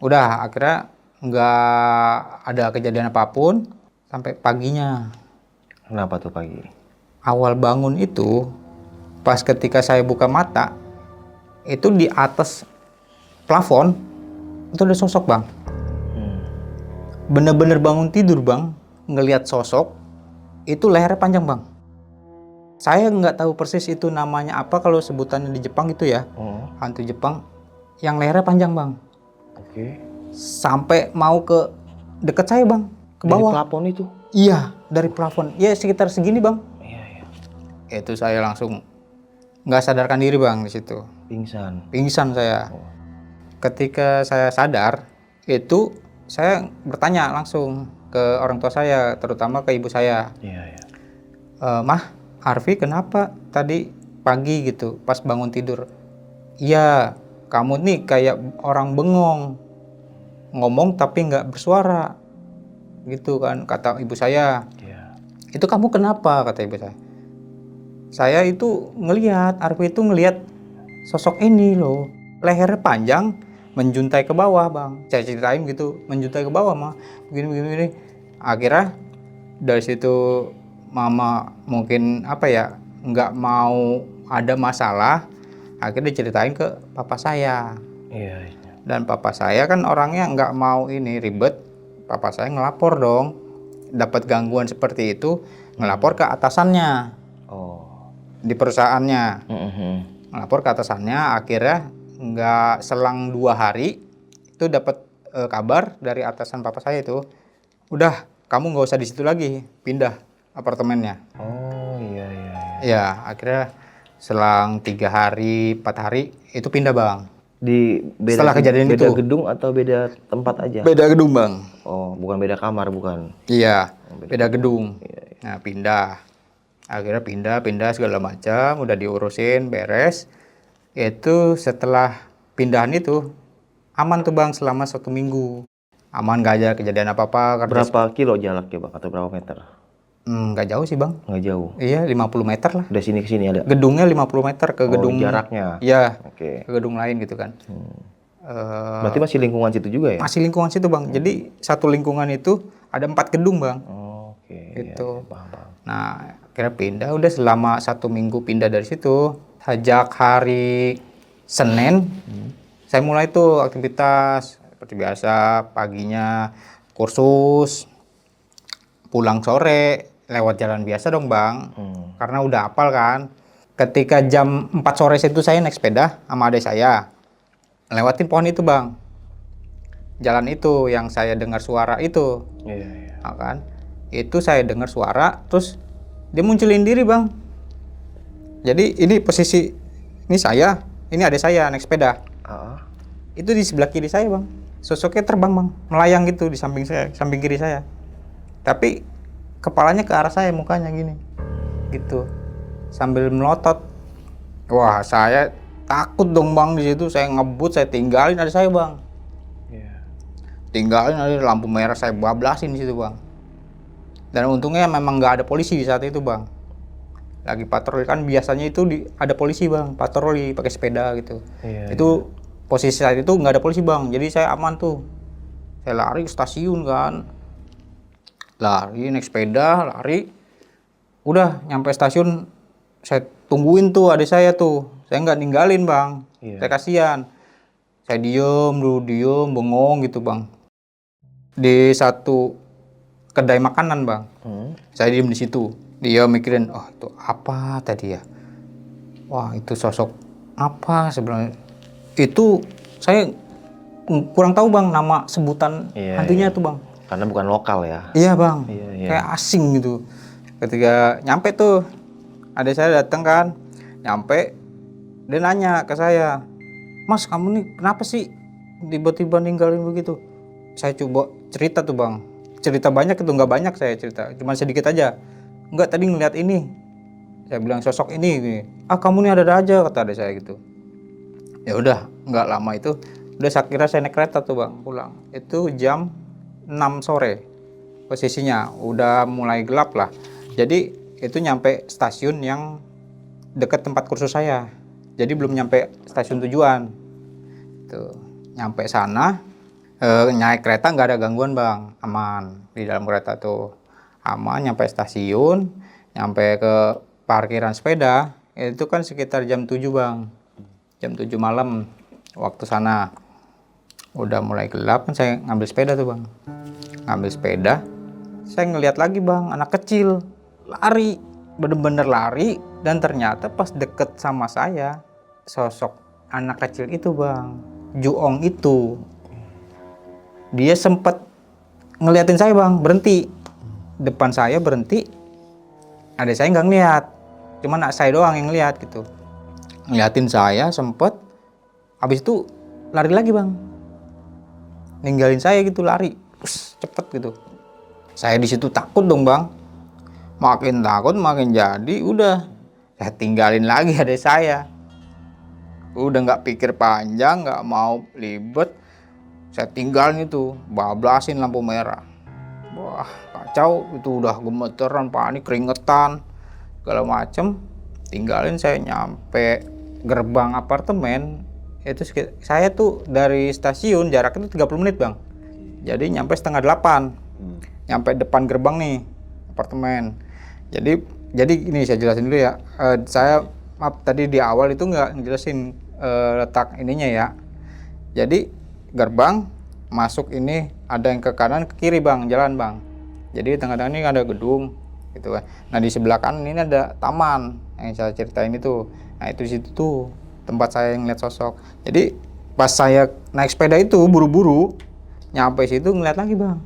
Speaker 1: Udah akhirnya nggak ada kejadian apapun sampai paginya.
Speaker 2: Kenapa tuh pagi?
Speaker 1: Awal bangun itu, pas ketika saya buka mata, itu di atas plafon, itu ada sosok bang. Bener-bener bangun tidur bang, ngelihat sosok, itu lehernya panjang bang. Saya nggak tahu persis itu namanya apa kalau sebutannya di Jepang itu ya. Hantu Jepang yang lehernya panjang bang.
Speaker 2: Oke.
Speaker 1: Sampai mau ke dekat saya bang, ke bawah.
Speaker 2: Dari plafon itu?
Speaker 1: Iya, dari plafon. Ya sekitar segini bang.
Speaker 2: Iya.
Speaker 1: Itu saya langsung nggak sadarkan diri bang di situ. Pingsan saya. Ketika saya sadar, itu saya bertanya langsung ke orang tua saya, terutama ke ibu saya.
Speaker 2: Iya.
Speaker 1: Mah, Harvey kenapa tadi pagi gitu pas bangun tidur? Iya, kamu nih kayak orang bengong, ngomong tapi nggak bersuara, gitu kan kata ibu saya.
Speaker 2: Iya.
Speaker 1: Itu kamu kenapa kata ibu saya? Saya itu ngelihat, Harvey itu ngelihat sosok ini loh, lehernya panjang, menjuntai ke bawah bang. Saya ceritain gitu, menjuntai ke bawah mah, begini. Akhirnya dari situ mama mungkin nggak mau ada masalah, akhirnya diceritain ke papa saya.
Speaker 2: Iya.
Speaker 1: Dan papa saya kan orangnya nggak mau ini ribet. Papa saya ngelapor dong, dapat gangguan seperti itu, ngelapor ke atasannya. Di perusahaannya. Ngelapor ke atasannya, akhirnya nggak selang 2 hari itu dapat kabar dari atasan papa saya itu, udah kamu nggak usah di situ lagi, pindah apartemennya.
Speaker 2: Oh iya.
Speaker 1: Ya akhirnya selang 3 hari 4 hari itu pindah bang. Setelah kejadian
Speaker 2: beda
Speaker 1: itu.
Speaker 2: Gedung atau beda tempat aja?
Speaker 1: Beda gedung bang.
Speaker 2: Oh, bukan beda kamar bukan?
Speaker 1: Iya, beda gedung. Nah pindah. Akhirnya pindah segala macam, udah diurusin, beres. Itu setelah pindahan itu aman tuh bang selama 1 minggu. Aman, nggak ada kejadian apa-apa.
Speaker 2: Berapa kilo jaraknya bang atau berapa meter?
Speaker 1: Nggak jauh sih bang.
Speaker 2: Nggak jauh.
Speaker 1: Iya 50 meter lah.
Speaker 2: Dari sini ke sini ada?
Speaker 1: Gedungnya 50 meter ke gedung.
Speaker 2: Jaraknya?
Speaker 1: Iya.
Speaker 2: Oke.
Speaker 1: Ke gedung lain gitu kan.
Speaker 2: Berarti masih lingkungan situ juga ya?
Speaker 1: Masih lingkungan situ bang. Jadi satu lingkungan itu ada 4 gedung bang.
Speaker 2: Oke.
Speaker 1: Gitu.
Speaker 2: Ya, paham.
Speaker 1: Nah akhirnya pindah. Udah selama 1 minggu pindah dari situ. Sejak hari Senin saya mulai tuh aktivitas seperti biasa. Paginya kursus, pulang sore lewat jalan biasa dong bang. Karena udah hafal kan. Ketika jam 4 sore itu saya naik sepeda sama adik saya. Lewatin pohon itu bang. Jalan itu yang saya dengar suara itu.
Speaker 2: Iya.
Speaker 1: Nah, kan. Itu saya dengar suara, terus dia munculin diri bang. Jadi ini posisi, ini saya, ini adik saya naik sepeda. Itu di sebelah kiri saya bang. Sosoknya terbang bang, melayang gitu di samping saya, samping kiri saya. Tapi kepalanya ke arah saya, mukanya gini, gitu, sambil melotot. Wah, saya takut dong bang di situ. Saya ngebut, saya tinggalin adik saya bang. Tinggalin ada lampu merah, saya bablasin di situ bang. Dan untungnya memang nggak ada polisi di saat itu bang. Lagi patroli kan biasanya itu ada polisi bang, patroli pakai sepeda gitu. Itu posisi saat itu nggak ada polisi bang, jadi saya aman tuh. Saya lari ke stasiun kan. Lari naik sepeda, lari. Udah nyampe stasiun, saya tungguin tuh adik saya tuh. Saya nggak ninggalin bang, saya kasihan. Saya diem, bengong gitu bang. Di satu kedai makanan bang, saya diem di situ. Dia mikirin, oh itu apa tadi ya? Wah itu sosok apa sebenarnya? Itu saya kurang tahu bang nama sebutan hantunya tuh bang.
Speaker 2: Karena bukan lokal ya?
Speaker 1: Iya bang, kayak asing gitu. Ketika nyampe tuh, adik saya datang kan, nyampe, dia nanya ke saya, Mas kamu nih kenapa sih tiba-tiba ninggalin begitu? Saya coba cerita tuh bang, cerita banyak itu nggak banyak saya cerita, cuma sedikit aja. Enggak, tadi ngeliat ini, saya bilang sosok ini, gini. Ah kamu nih ada aja kata adik saya gitu. Ya udah, nggak lama itu, udah saya kira saya naik kereta tuh bang pulang. Itu jam 6 sore posisinya, udah mulai gelap lah. Jadi itu nyampe stasiun yang dekat tempat kursus saya. Jadi belum nyampe stasiun tujuan. Tuh, nyampe sana, naik kereta nggak ada gangguan bang, aman di dalam kereta tuh. Aman, nyampe stasiun, nyampe ke parkiran sepeda, itu kan sekitar jam 7 bang. Jam 7 malam waktu sana. Udah mulai gelap kan saya ngambil sepeda tuh bang. Ngambil sepeda, saya ngeliat lagi bang, anak kecil lari, bener-bener lari. Dan ternyata pas deket sama saya, sosok anak kecil itu bang, Juong itu, dia sempet ngeliatin saya bang, berhenti depan saya, berhenti. Adik saya nggak ngeliat, cuman saya doang yang ngeliat gitu. Ngeliatin saya sempet, habis itu lari lagi bang, ninggalin saya gitu, lari cepet gitu. Saya di situ takut dong bang, makin takut makin jadi. Udah saya tinggalin lagi adik saya. Udah nggak pikir panjang, nggak mau libet, saya tinggalin itu, bablasin lampu merah. Wah kacau, itu udah gemeteran, panik, keringetan, segala macem. Tinggalin, saya nyampe gerbang apartemen. Itu saya tuh dari stasiun jaraknya 30 menit bang. Jadi nyampe setengah 8. Nyampe depan gerbang nih apartemen. Jadi ini saya jelasin dulu ya. Saya maaf tadi di awal itu nggak ngejelasin letak ininya ya. Jadi gerbang masuk ini ada yang ke kanan ke kiri bang, jalan bang. Jadi tengah-tengah ini ada gedung gitu kan. Nah di sebelah kanan ini ada taman yang saya ceritain itu. Nah itu di situ tuh tempat saya ngeliat sosok. Jadi pas saya naik sepeda itu buru-buru nyampe situ ngeliat lagi bang,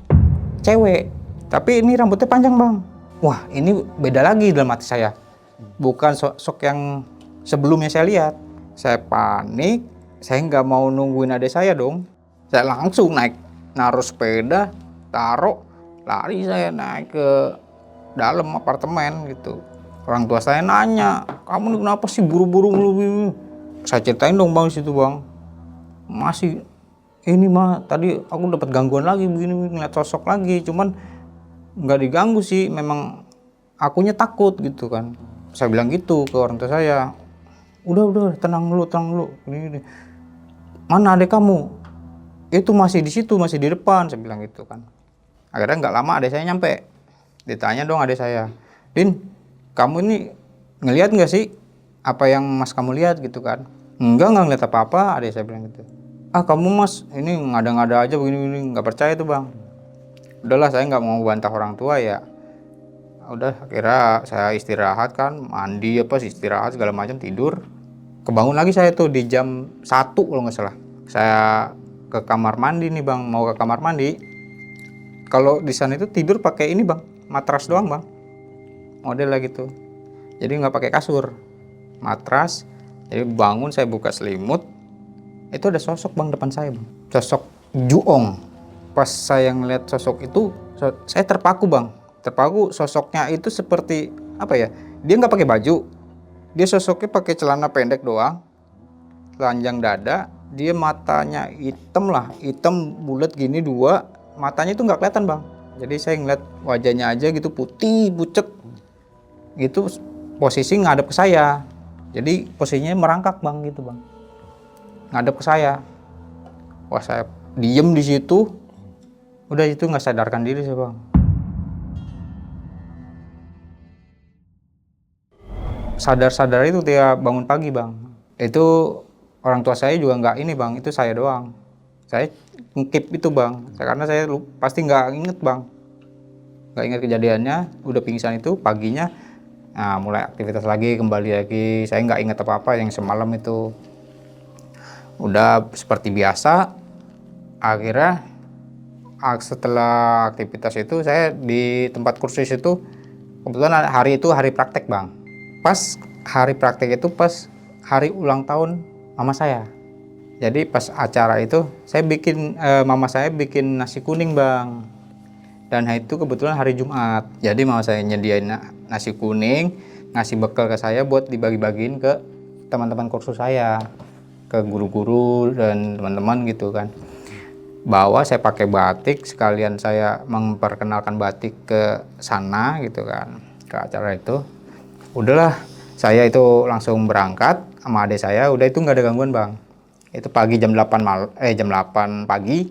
Speaker 1: cewek. Tapi ini rambutnya panjang bang. Wah ini beda lagi dalam hati saya. Bukan sosok yang sebelumnya saya lihat. Saya panik, saya nggak mau nungguin adik saya dong. Saya langsung naik, naruh sepeda, taruh, lari saya naik ke dalam apartemen gitu. Orang tua saya nanya, kamu nih kenapa sih buru-buru mulu? Saya ceritain dong bang di situ bang. Masih ini mah tadi aku dapat gangguan lagi begini, ngeliat sosok lagi, cuman nggak diganggu sih, memang akunya takut gitu kan. Saya bilang gitu ke orang tua saya. Udah tenang dulu. Ini. Mana adik kamu? Itu masih di situ, masih di depan, saya bilang gitu kan. Akhirnya nggak lama adik saya nyampe. Ditanya dong adik saya, Din, kamu ini ngelihat nggak sih apa yang mas kamu lihat gitu kan? Nggak ngeliat apa-apa, adik saya bilang gitu. Ah kamu mas ini ngada-ngada aja begini nggak percaya tuh bang. Udahlah saya nggak mau bantah orang tua ya. Udah akhirnya saya istirahat kan, mandi apa sih, istirahat segala macam, tidur. Kebangun lagi saya tuh di jam 1 kalau nggak salah. Saya ke kamar mandi nih bang, mau ke kamar mandi. Kalau di sana itu tidur pakai ini bang, matras doang bang, model lah gitu. Jadi nggak pakai kasur, matras. Jadi bangun saya buka selimut, itu ada sosok bang depan saya bang, sosok Juong. Pas saya ngeliat sosok itu, saya terpaku bang, terpaku. Sosoknya itu seperti apa ya? Dia nggak pakai baju, dia sosoknya pakai celana pendek doang, telanjang dada. Dia matanya hitam lah, hitam bulat gini dua, matanya itu nggak kelihatan bang. Jadi saya ngeliat wajahnya aja gitu, putih pucet gitu, posisi ngadep ke saya. Jadi posisinya merangkak bang gitu bang, ngadep ke saya. Wah saya diem di situ, udah itu nggak sadarkan diri saya bang. Sadar itu dia bangun pagi bang. Itu orang tua saya juga nggak ini bang, itu saya doang. Saya ngekip itu bang, karena saya pasti nggak inget bang, nggak inget kejadiannya. Udah pingsan itu paginya, nah mulai aktivitas lagi, kembali lagi. Saya nggak inget apa-apa yang semalam itu. Udah seperti biasa. Akhirnya setelah aktivitas itu saya di tempat kursus itu, kebetulan hari itu hari praktek bang. Pas hari praktek itu pas hari ulang tahun mama saya. Jadi pas acara itu saya bikin, mama saya bikin nasi kuning bang. Dan itu kebetulan hari Jumat. Jadi mama saya nyediain nasi kuning, ngasih bekal ke saya buat dibagi-bagiin ke teman-teman kursus saya, ke guru-guru dan teman-teman gitu kan. Bahwa saya pakai batik, sekalian saya memperkenalkan batik ke sana gitu kan, ke acara itu. Udahlah, saya itu langsung berangkat sama adik saya. Udah itu nggak ada gangguan bang. Itu pagi jam 8 pagi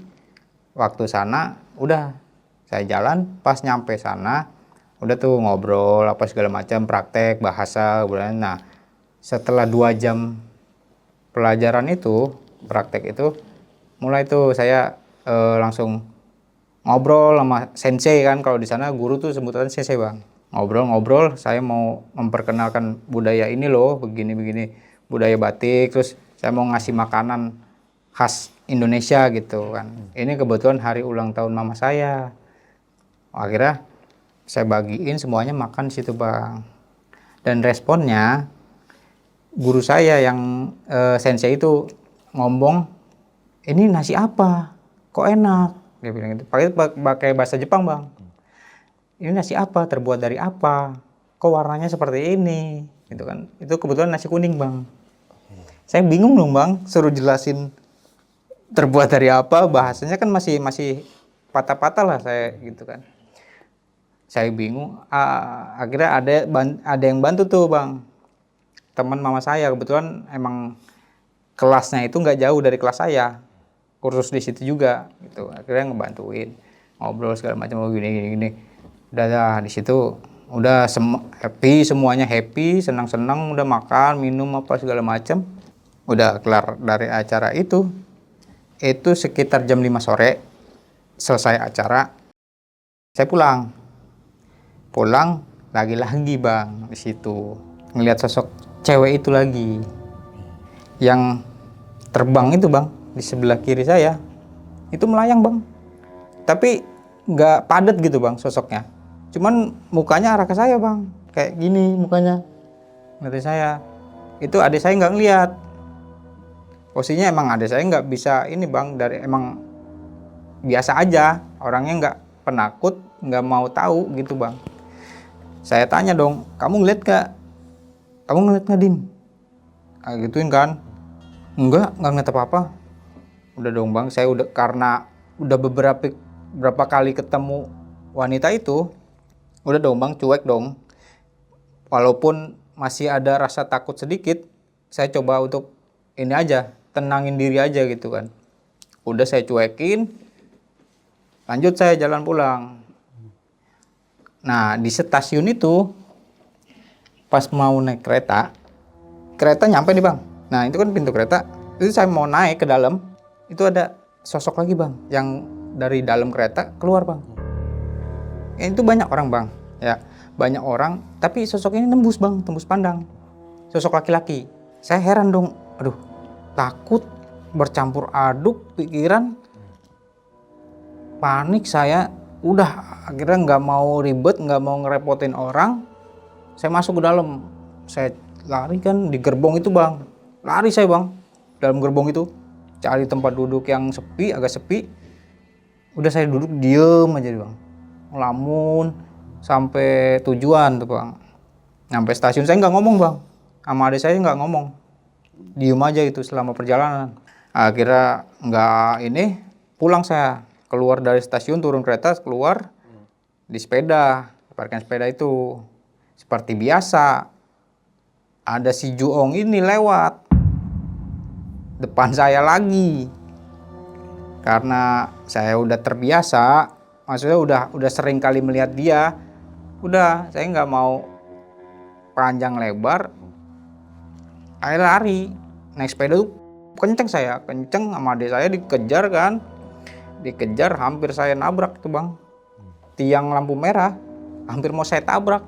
Speaker 1: waktu sana. Udah saya jalan, pas nyampe sana udah tuh ngobrol apa segala macam, praktek bahasa kemudian. Nah setelah 2 jam pelajaran itu, praktek itu, mulai tuh saya langsung ngobrol sama sensei kan. Kalau di sana guru tuh sebutannya sensei bang. Ngobrol, saya mau memperkenalkan budaya ini loh, begini budaya batik. Terus saya mau ngasih makanan khas Indonesia gitu kan. Ini kebetulan hari ulang tahun mama saya. Akhirnya saya bagiin semuanya makan di situ bang. Dan responnya guru saya yang sensei itu ngomong, ini nasi apa? Kok enak? Dia bilang gitu. Pakai bahasa Jepang bang. Ini nasi apa? Terbuat dari apa? Kok warnanya seperti ini? Gitu kan. Itu kebetulan nasi kuning bang. Saya bingung dong bang, suruh jelasin terbuat dari apa, bahasanya kan masih patah-patah lah saya gitu kan. Saya bingung. Akhirnya ada yang bantu tuh bang, teman mama saya. Kebetulan emang kelasnya itu nggak jauh dari kelas saya, kursus di situ juga gitu. Akhirnya ngebantuin, ngobrol segala macam, gini. Udah di situ udah happy, semuanya happy, senang-senang, udah makan minum apa segala macam. Udah kelar dari acara itu sekitar jam 5 sore selesai acara. Saya pulang lagi bang. Di situ ngelihat sosok cewek itu lagi yang terbang itu bang, di sebelah kiri saya itu melayang bang, tapi nggak padat gitu bang sosoknya, cuman mukanya arah ke saya bang, kayak gini mukanya ngeliatin saya. Itu adik saya nggak ngeliat, posisinya emang adik saya nggak bisa ini bang, dari emang biasa aja, orangnya nggak penakut, nggak mau tahu gitu bang. Saya tanya dong, kamu ngeliat gak? Kamu ngeliat gak, Din? Gituin kan. Enggak ngeliat apa-apa. Udah dong bang, saya udah karena udah berapa kali ketemu wanita itu, udah dong bang, cuek dong. Walaupun masih ada rasa takut sedikit, saya coba untuk ini aja, tenangin diri aja gitu kan. Udah saya cuekin, lanjut saya jalan pulang. Nah di stasiun itu, pas mau naik kereta nyampe nih bang. Nah itu kan pintu kereta, itu saya mau naik ke dalam, itu ada sosok lagi bang, yang dari dalam kereta keluar bang. Itu banyak orang bang, ya banyak orang, tapi sosok ini nembus bang, tembus pandang. Sosok laki-laki. Saya heran dong, aduh takut, bercampur aduk pikiran, panik saya. Udah akhirnya nggak mau ribet, nggak mau ngerepotin orang. Saya masuk ke dalam, saya lari kan di gerbong itu bang, lari saya bang dalam gerbong itu, cari tempat duduk yang sepi, agak sepi. Udah saya duduk diem aja bang, ngelamun sampai tujuan tuh bang. Sampai stasiun saya nggak ngomong bang, sama adik saya nggak ngomong, diem aja itu selama perjalanan. Akhirnya nggak ini, pulang saya keluar dari stasiun, turun kereta, keluar di sepeda, parkiran sepeda itu. Seperti biasa, ada si Juong ini lewat depan saya lagi. Karena saya udah terbiasa, maksudnya udah sering kali melihat dia, udah saya nggak mau panjang lebar, akhirnya lari. Naik sepeda tuh kenceng sama adik saya, dikejar kan, dikejar, hampir saya nabrak tuh bang, tiang lampu merah, hampir mau saya tabrak.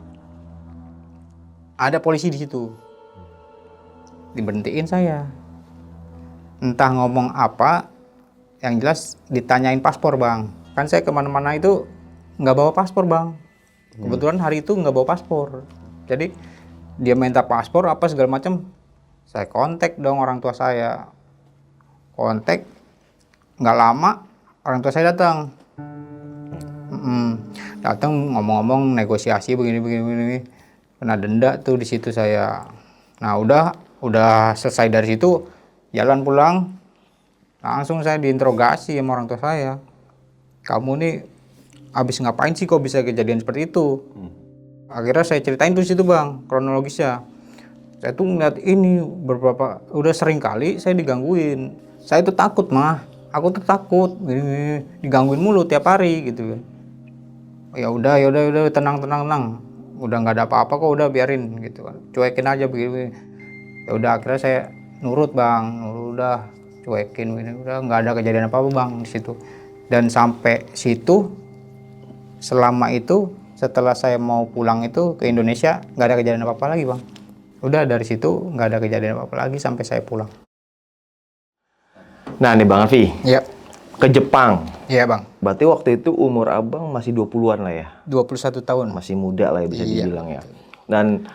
Speaker 1: Ada polisi di situ, diberhentiin saya, entah ngomong apa, yang jelas ditanyain paspor bang. Kan saya kemana-mana itu nggak bawa paspor bang, kebetulan hari itu nggak bawa paspor. Jadi dia minta paspor apa segala macam, saya kontak dong orang tua saya, kontak, nggak lama orang tua saya datang. Datang ngomong-ngomong negosiasi begini, kena denda tuh di situ saya. Nah udah selesai dari situ, jalan pulang, langsung saya diinterogasi sama orang tua saya. Kamu nih habis ngapain sih kok bisa kejadian seperti itu? Akhirnya saya ceritain tuh situ bang, kronologisnya. Saya tuh ngeliat ini udah sering kali saya digangguin. Saya tuh takut mah, aku tuh takut digangguin mulu tiap hari gitu kan. Ya udah tenang. Udah nggak ada apa-apa kok, udah biarin gitu kan. Cuekin aja begini. Ya udah akhirnya saya nurut bang, udah cuekin, udah nggak ada kejadian apa-apa bang di situ. Dan sampai situ, selama itu setelah saya mau pulang itu ke Indonesia, nggak ada kejadian apa-apa lagi bang. Udah dari situ nggak ada kejadian apa-apa lagi sampai saya pulang.
Speaker 2: Nah nih Bang Alfi,
Speaker 1: Iya.
Speaker 2: ke Jepang.
Speaker 1: Iya bang.
Speaker 2: Berarti waktu itu umur abang masih 20-an lah ya?
Speaker 1: 21 tahun.
Speaker 2: Masih muda lah ya bisa
Speaker 1: Iya.
Speaker 2: dibilang ya. Dan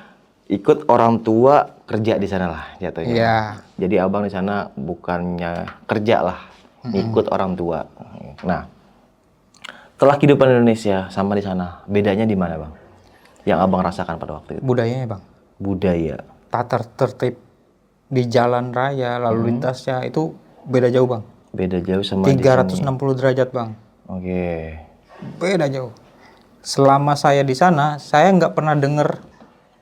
Speaker 2: ikut orang tua kerja di sana lah jatuhnya.
Speaker 1: Iya.
Speaker 2: Jadi abang di sana bukannya kerja lah, ikut orang tua. Nah, setelah kehidupan Indonesia sama di sana, bedanya di mana bang? Yang abang rasakan pada waktu itu?
Speaker 1: Budayanya bang.
Speaker 2: Budaya.
Speaker 1: Tata tertib di jalan raya, lalu lintasnya itu beda jauh bang.
Speaker 2: Beda jauh sama
Speaker 1: 360
Speaker 2: di sini.
Speaker 1: derajat bang.
Speaker 2: Oke.
Speaker 1: Beda jauh. Selama saya di sana, saya nggak pernah denger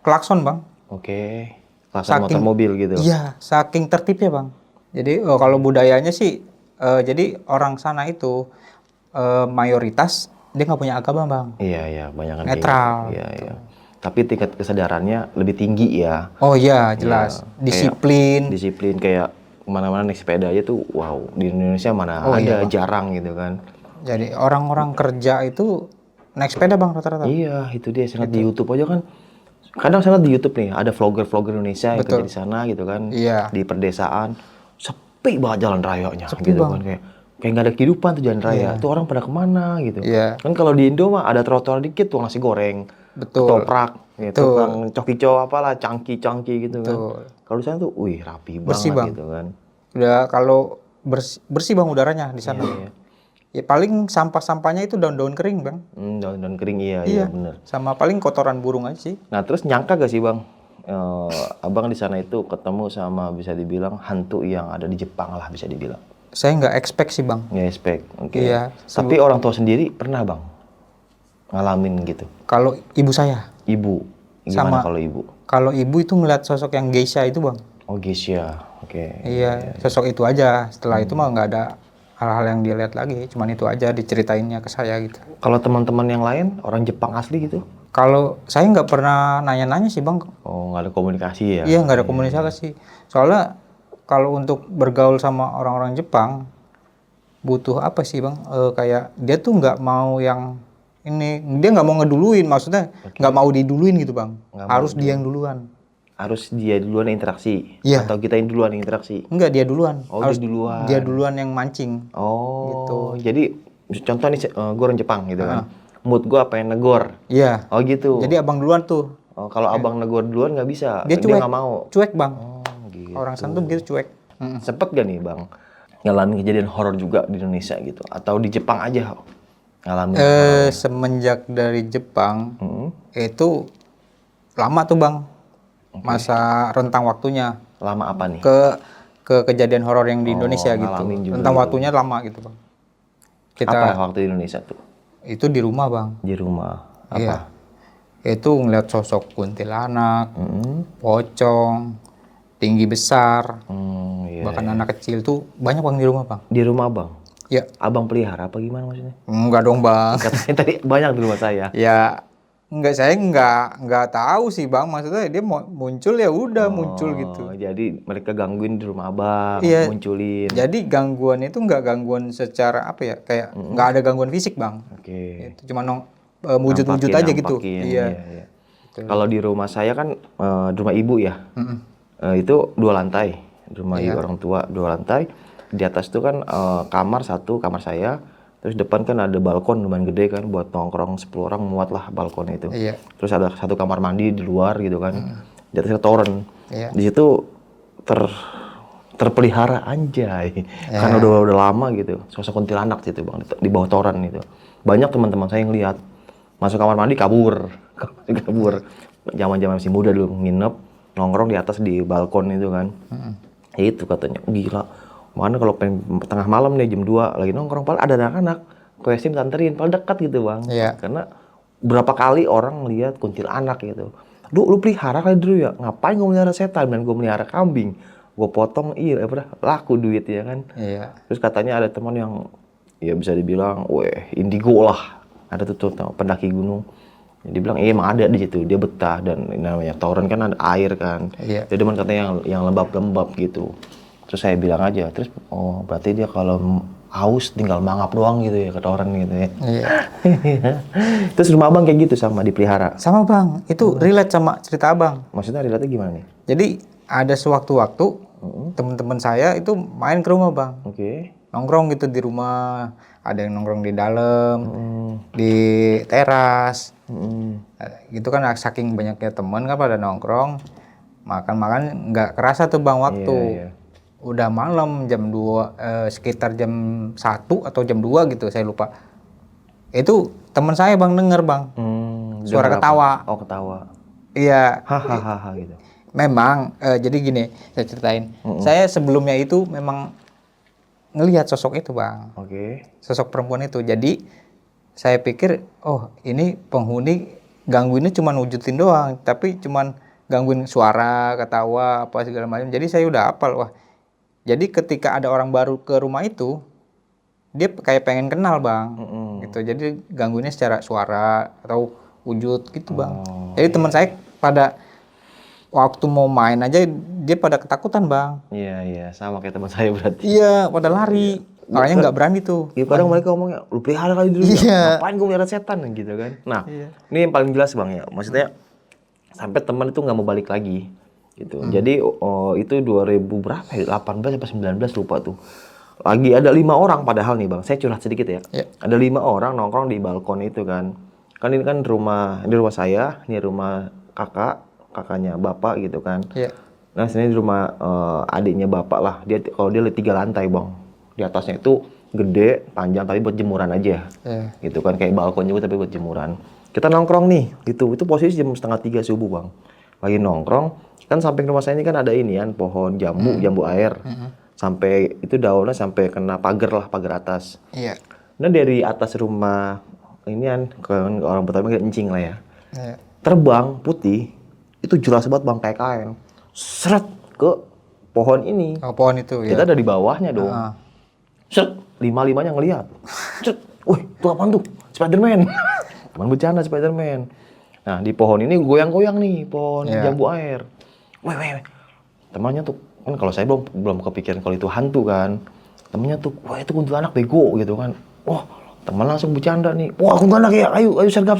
Speaker 1: klakson bang.
Speaker 2: Oke. Klakson motor mobil gitu.
Speaker 1: Iya, saking tertibnya bang. Jadi kalau budayanya sih, jadi orang sana itu mayoritas dia nggak punya agama bang.
Speaker 2: Iya, banyak kan.
Speaker 1: Netral.
Speaker 2: Iya. Tapi tingkat kesadarannya lebih tinggi ya.
Speaker 1: Oh iya, jelas.
Speaker 2: Iya,
Speaker 1: Disiplin.
Speaker 2: Disiplin kayak kemana-mana naik sepeda aja tuh, wow, di Indonesia mana ada,
Speaker 1: iya,
Speaker 2: jarang gitu kan.
Speaker 1: Jadi orang-orang kerja itu naik sepeda bang rata-rata.
Speaker 2: Iya, itu dia. Saya lihat di YouTube aja kan. Kadang saya lihat di YouTube nih, ada vlogger-vlogger Indonesia yang kerja di sana gitu kan.
Speaker 1: Iya.
Speaker 2: Di pedesaan, sepi banget jalan rayanya
Speaker 1: Sepi,
Speaker 2: gitu
Speaker 1: bang.
Speaker 2: kan. Kayak nggak ada kehidupan tuh jalan raya. Tuh orang pada kemana gitu.
Speaker 1: Iya.
Speaker 2: Kan kalau di Indo mah ada trotoar dikit tuh nasi goreng.
Speaker 1: Betul.
Speaker 2: Ketoprak, gitu, tukang coki-co apalah, cangki-cangki gitu kan. Kalau di sana tuh, wih rapi
Speaker 1: Bersih,
Speaker 2: banget
Speaker 1: bang.
Speaker 2: gitu kan.
Speaker 1: Udah kalau bersih bang udaranya di sana.
Speaker 2: Iya.
Speaker 1: Ya paling sampah-sampahnya itu daun-daun kering bang.
Speaker 2: Daun-daun kering, iya bener.
Speaker 1: Sama paling kotoran burung aja sih.
Speaker 2: Nah terus nyangka gak sih bang, abang di sana itu ketemu sama bisa dibilang hantu yang ada di Jepang lah bisa dibilang?
Speaker 1: Saya nggak expect sih bang.
Speaker 2: Nggak expect, oke.
Speaker 1: Iya.
Speaker 2: Tapi orang tua sendiri pernah bang ngalamin gitu?
Speaker 1: Kalau ibu saya.
Speaker 2: Ibu, gimana
Speaker 1: Sama.
Speaker 2: kalau ibu?
Speaker 1: Kalau ibu itu ngeliat sosok yang geisha itu bang.
Speaker 2: Oh geisha, oke.
Speaker 1: Iya, sosok itu aja. Setelah itu mah nggak ada hal-hal yang dia lihat lagi. Cuman itu aja diceritainnya ke saya gitu.
Speaker 2: Kalau teman-teman yang lain, orang Jepang asli gitu?
Speaker 1: Kalau saya nggak pernah nanya-nanya sih bang.
Speaker 2: Oh nggak ada komunikasi ya?
Speaker 1: Iya nggak ada komunikasi. Soalnya kalau untuk bergaul sama orang-orang Jepang butuh apa sih bang? Kayak dia tuh nggak mau yang ini, dia nggak mau ngeduluin. Maksudnya nggak mau diduluin gitu bang. Harus dia yang duluan.
Speaker 2: Harus dia duluan yang interaksi?
Speaker 1: Iya.
Speaker 2: Atau kita yang duluan yang interaksi?
Speaker 1: Enggak, dia duluan.
Speaker 2: Oh
Speaker 1: Harus
Speaker 2: dia duluan?
Speaker 1: dia duluan yang mancing.
Speaker 2: Oh
Speaker 1: Gitu.
Speaker 2: jadi contoh nih gue orang Jepang gitu kan, mood gue apa yang negor?
Speaker 1: Iya.
Speaker 2: Oh gitu?
Speaker 1: Jadi abang duluan tuh.
Speaker 2: Oh, kalau abang negor duluan nggak bisa?
Speaker 1: Dia cuek.
Speaker 2: nggak mau?
Speaker 1: Cuek bang.
Speaker 2: Oh gitu.
Speaker 1: Orang sana tuh gitu cuek.
Speaker 2: Sempet gak nih bang ngalamin kejadian horor juga di Indonesia gitu? Atau di Jepang aja ngalamin?
Speaker 1: Semenjak dari Jepang itu lama tuh bang. Masa rentang waktunya.
Speaker 2: Lama apa nih?
Speaker 1: Ke kejadian horor yang di Indonesia gitu.
Speaker 2: ngalamin juga
Speaker 1: Rentang
Speaker 2: gitu.
Speaker 1: waktunya lama gitu bang.
Speaker 2: Apa waktu di Indonesia tuh?
Speaker 1: Itu di rumah bang.
Speaker 2: Di rumah? Apa?
Speaker 1: Iya. Itu ngeliat sosok kuntilanak, pocong, tinggi besar,
Speaker 2: Iya.
Speaker 1: bahkan anak kecil tuh banyak bang di rumah bang.
Speaker 2: Di rumah bang?
Speaker 1: Ya.
Speaker 2: Abang pelihara apa gimana maksudnya?
Speaker 1: Enggak dong bang.
Speaker 2: Katanya tadi banyak di rumah saya.
Speaker 1: Ya enggak, saya enggak tahu sih bang. Maksudnya dia muncul ya udah muncul gitu.
Speaker 2: Jadi mereka gangguin di rumah abang,
Speaker 1: Iya.
Speaker 2: munculin.
Speaker 1: Jadi gangguan itu enggak gangguan secara apa ya, kayak enggak ada gangguan fisik bang.
Speaker 2: Oke.
Speaker 1: Itu cuma wujud-wujud aja gitu.
Speaker 2: Nampakin,
Speaker 1: Iya.
Speaker 2: iya. Kalau di rumah saya kan di rumah ibu ya, itu 2 lantai. Di rumah ibu orang tua 2 lantai. Di atas itu kan kamar satu, kamar saya. Terus depan kan ada balkon lumayan gede kan, buat nongkrong 10 orang muat lah balkon itu.
Speaker 1: Iya.
Speaker 2: Terus ada satu kamar mandi di luar gitu kan. Di atasnya toren.
Speaker 1: Iya.
Speaker 2: Di situ terpelihara anjay. Karena udah lama gitu. Sosok kuntilanak situ bang di bawah toren itu. Banyak teman-teman saya yang lihat masuk kamar mandi kabur. Zaman-zaman masih muda dulu nginep, nongkrong di atas di balkon itu kan. Itu katanya gila. Mana kalau pengen tengah malam nih jam 2 lagi nongkrong, padahal ada anak-anak ke WC anterin, padahal dekat gitu bang.
Speaker 1: Iya.
Speaker 2: Karena berapa kali orang lihat kuntilanak gitu. Lu pelihara kali dulu ya? Ngapain gue melihara setan? Dan gue melihara kambing. Gue potong, laku duit ya kan.
Speaker 1: Iya.
Speaker 2: Terus katanya ada teman yang ya bisa dibilang, indigo lah. Ada tuh pendaki gunung. Dia bilang, emang ada di situ. Dia betah dan namanya toren kan ada air kan.
Speaker 1: Iya.
Speaker 2: Jadi teman katanya yang lembab-lembab gitu. Terus saya bilang aja, terus berarti dia kalau haus tinggal mangap doang gitu ya ke toren gitu ya.
Speaker 1: Iya.
Speaker 2: Terus rumah abang kayak gitu sama dipelihara?
Speaker 1: Sama bang, itu relate sama cerita abang.
Speaker 2: Maksudnya relate gimana nih?
Speaker 1: Jadi ada sewaktu-waktu teman-teman saya itu main ke rumah bang.
Speaker 2: Oke.
Speaker 1: Nongkrong gitu di rumah, ada yang nongkrong di dalam, di teras. Gitu kan saking banyaknya teman kan pada nongkrong, makan-makan nggak kerasa tuh bang waktu.
Speaker 2: Iya.
Speaker 1: Udah malam jam 2, sekitar jam 1 atau jam 2 gitu, saya lupa. Itu teman saya bang denger bang, suara ketawa.
Speaker 2: Oh ketawa.
Speaker 1: Iya.
Speaker 2: Hahaha gitu.
Speaker 1: Memang, jadi gini, saya ceritain. Saya sebelumnya itu memang ngelihat sosok itu bang.
Speaker 2: Oke.
Speaker 1: Sosok perempuan itu. Jadi saya pikir, oh ini penghuni gangguinnya cuma wujudin doang, tapi cuman gangguin suara, ketawa, apa segala macam. Jadi saya udah hafal, wah. Jadi ketika ada orang baru ke rumah itu, dia kayak pengen kenal bang, gitu. Jadi gangguinnya secara suara atau wujud gitu bang. Jadi teman saya pada waktu mau main aja dia pada ketakutan bang.
Speaker 2: Iya, sama kayak teman saya berarti.
Speaker 1: Iya, pada lari. Makanya nggak berani tuh.
Speaker 2: Ya kadang mereka ngomongnya, lu pelihara kali dulu ya? Ngapain gue melihara setan gitu kan. Nah, ini yang paling jelas bang ya. Maksudnya, sampai teman itu nggak mau balik lagi. Gitu. Jadi, itu 2000 berapa ya? 18 atau 19 lupa tuh. Lagi ada 5 orang padahal nih bang. Saya curhat sedikit ya. Ada 5 orang nongkrong di balkon itu kan. Kan ini kan rumah saya, ini rumah kakaknya bapak gitu kan. Nah, sini di rumah adiknya bapak lah. Kalau dia 3 lantai bang. Di atasnya itu gede, panjang tapi buat jemuran aja.
Speaker 1: Iya.
Speaker 2: Gitu kan, kayak balkon juga tapi buat jemuran. Kita nongkrong nih, gitu. Itu posisi jam 2:30 subuh, Bang. Lagi nongkrong, kan samping rumah saya ini kan ada ini kan, pohon jambu air. Sampai itu daunnya sampai kena pagar lah, pagar atas.
Speaker 1: Iya.
Speaker 2: Nah dari atas rumah ini kan orang Betawi manggil encing lah ya.
Speaker 1: Iya.
Speaker 2: Terbang putih, itu jelas banget Bang kayak kain. Seret ke pohon ini.
Speaker 1: Oh, pohon itu ya.
Speaker 2: Kita ada di bawahnya dong. Seret, lima-limanya ngelihat. Seret, wih itu apaan tuh? Spiderman. Teman bercanda Spiderman. Nah di pohon ini goyang-goyang nih, pohon jambu air. Weh. Temannya tuh, kan kalau saya belum kepikiran kalau itu hantu kan. Temennya tuh, wah itu kuntilanak bego gitu kan. Wah, teman langsung bercanda nih. Wah, kuntilanak ya, ayo sergap.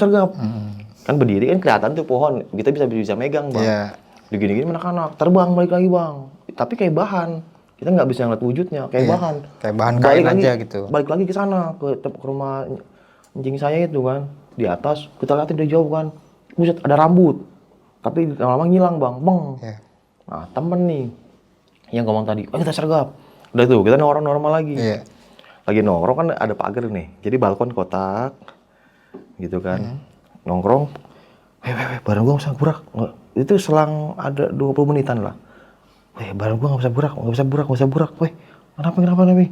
Speaker 2: Kan berdiri kan kelihatan tuh pohon, kita bisa megang Bang.
Speaker 1: Iya.
Speaker 2: Digini-gini anak-anak, terbang balik lagi Bang. Tapi kayak bahan. Kita nggak bisa ngeliat wujudnya, kayak bahan.
Speaker 1: Kayak bahan kain
Speaker 2: lagi,
Speaker 1: aja gitu.
Speaker 2: Balik lagi ke sana, ke rumah anjing saya itu kan. Di atas, kita liatin dari jauh kan. Buset, ada rambut. Tapi lama-lama ngilang Bang, beng.
Speaker 1: Iya.
Speaker 2: Nah, temen nih yang ngomong tadi, kita sergap. Udah tuh, kita orang normal lagi.
Speaker 1: Iya.
Speaker 2: Lagi nongkrong kan ada pagar nih. Jadi balkon kotak. Gitu kan. Nongkrong. Barang gua nggak bisa gerak. Itu selang ada 20 menitan lah. Barang gua nggak bisa gerak. Weh, kenapa nih?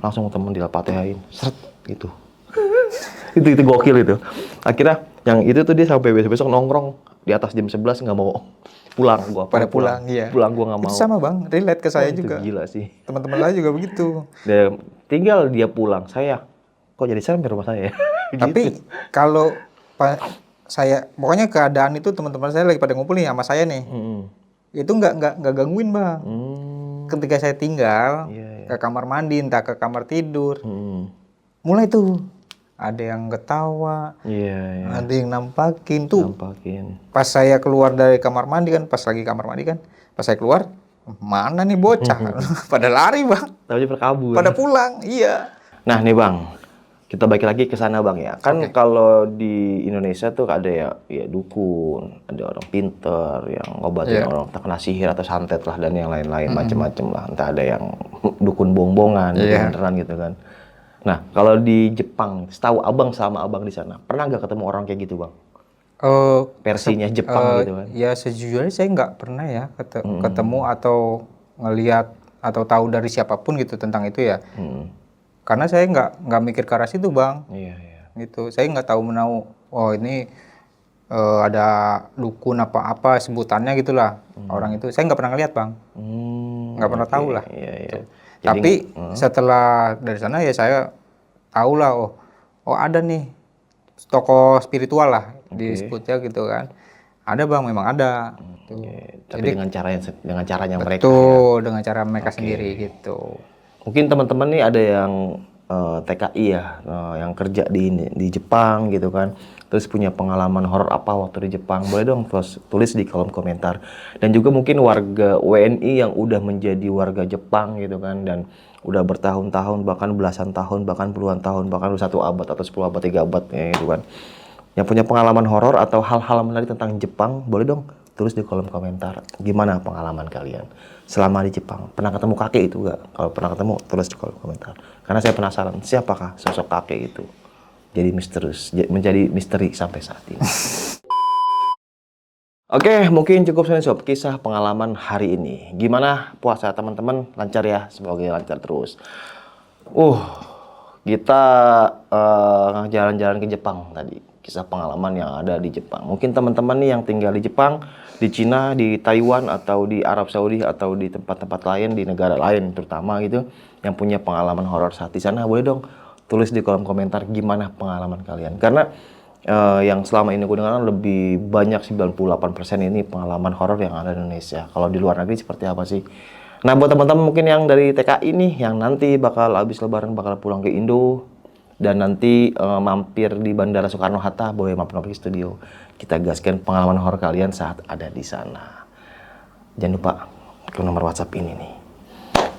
Speaker 2: Langsung temen dilepatihain. Seret, gitu. itu gokil itu. Akhirnya yang itu tuh dia sampai besok nongkrong di atas jam 11 nggak mau pulang. Gua
Speaker 1: Pada pulang, iya.
Speaker 2: Pulang gua nggak mau.
Speaker 1: Itu sama Bang, relate ke saya
Speaker 2: Itu
Speaker 1: juga.
Speaker 2: gila sih.
Speaker 1: Teman-teman lain juga begitu.
Speaker 2: Dan tinggal dia pulang, saya kok jadi serem di rumah saya.
Speaker 1: Tapi kalau saya pokoknya keadaan itu teman-teman saya lagi pada ngumpul nih sama saya nih. Itu nggak gangguin Bang. Ketika saya tinggal ke kamar mandi, entah ke kamar tidur, mulai tuh ada yang ketawa, ada yang nampakin tuh. Pas saya keluar dari kamar mandi kan, pas saya keluar, mana nih bocah? Pada lari Bang.
Speaker 2: Tapi berkabur.
Speaker 1: Pada pulang, iya.
Speaker 2: Nah nih Bang, kita balik lagi ke sana Bang ya. Kan kalau di Indonesia tuh ada ya dukun, ada orang pinter yang ngobatin orang terkena sihir atau santet lah dan yang lain-lain macem-macem lah. Entah ada yang dukun bongbongan, beneran gitu kan. Nah kalau di Jepang, setahu Abang sama Abang di sana, pernah nggak ketemu orang kayak gitu Bang? Versinya Jepang gitu kan?
Speaker 1: Ya sejujurnya saya nggak pernah ya ketemu atau ngelihat atau tahu dari siapapun gitu tentang itu ya. Karena saya nggak mikir ke arah situ Bang. Gitu. Saya nggak tahu menau. Oh ini ada dukun apa sebutannya gitulah orang itu. Saya nggak pernah ngeliat Bang. Nggak pernah tahu lah. Gitu. Tapi setelah dari sana ya saya tahu lah. Oh ada nih tokoh spiritual lah disebutnya gitu kan. Ada Bang, memang ada.
Speaker 2: Tapi dengan caranya mereka.
Speaker 1: Betul, dengan cara mereka sendiri gitu.
Speaker 2: Mungkin teman-teman nih ada yang TKI ya, yang kerja di Jepang gitu kan. Terus punya pengalaman horor apa waktu di Jepang, boleh dong tulis di kolom komentar. Dan juga mungkin warga WNI yang udah menjadi warga Jepang gitu kan, dan udah bertahun-tahun, bahkan belasan tahun, bahkan puluhan tahun, bahkan 1 abad atau 10 abad, 3 abad ya gitu kan. Yang punya pengalaman horor atau hal-hal menarik tentang Jepang, boleh dong tulis di kolom komentar. Gimana pengalaman kalian selama di Jepang? Pernah ketemu kakek itu nggak? Kalau pernah ketemu, tulis di kolom komentar. Karena saya penasaran, siapakah sosok kakek itu? Jadi menjadi misteri sampai saat ini. Oke, mungkin cukup sekian sob kisah pengalaman hari ini. Gimana puasa teman-teman? Lancar ya? Semoga lancar terus. Kita jalan-jalan ke Jepang tadi. Kisah pengalaman yang ada di Jepang. Mungkin teman-teman nih yang tinggal di Jepang, di Cina, di Taiwan, atau di Arab Saudi, atau di tempat-tempat lain, di negara lain terutama gitu, yang punya pengalaman horor saat di sana, boleh dong tulis di kolom komentar gimana pengalaman kalian. Karena yang selama ini gue dengar lebih banyak 98% ini pengalaman horor yang ada di Indonesia. Kalau di luar negeri seperti apa sih? Nah buat teman-teman mungkin yang dari TKI nih, yang nanti bakal habis lebaran bakal pulang ke Indo, dan nanti mampir di Bandara Soekarno-Hatta, boleh mampir ke studio. Kita gaskan pengalaman horor kalian saat ada di sana. Jangan lupa ke nomor WhatsApp ini nih.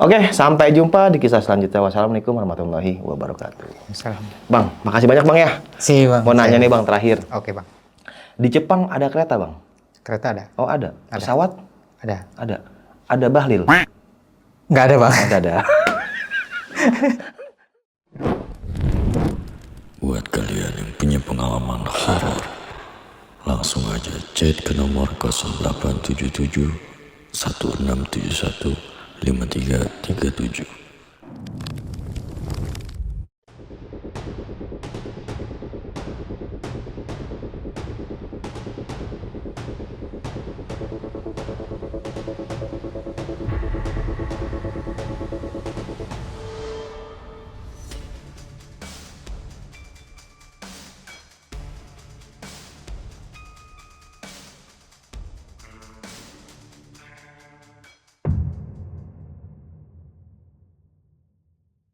Speaker 2: Oke, sampai jumpa di kisah selanjutnya. Wassalamualaikum warahmatullahi wabarakatuh. Bang, makasih banyak Bang ya.
Speaker 1: Bang.
Speaker 2: Mau nanya nih Bang terakhir.
Speaker 1: Oke Bang.
Speaker 2: Di Jepang ada kereta Bang?
Speaker 1: Kereta ada.
Speaker 2: Oh ada. Pesawat?
Speaker 1: Ada.
Speaker 2: Ada. Ada Bahlil?
Speaker 1: Nggak ada Bang.
Speaker 2: Nggak ada.
Speaker 3: Buat kalian yang punya pengalaman horor, langsung aja chat ke nomor 0877 1671 5337.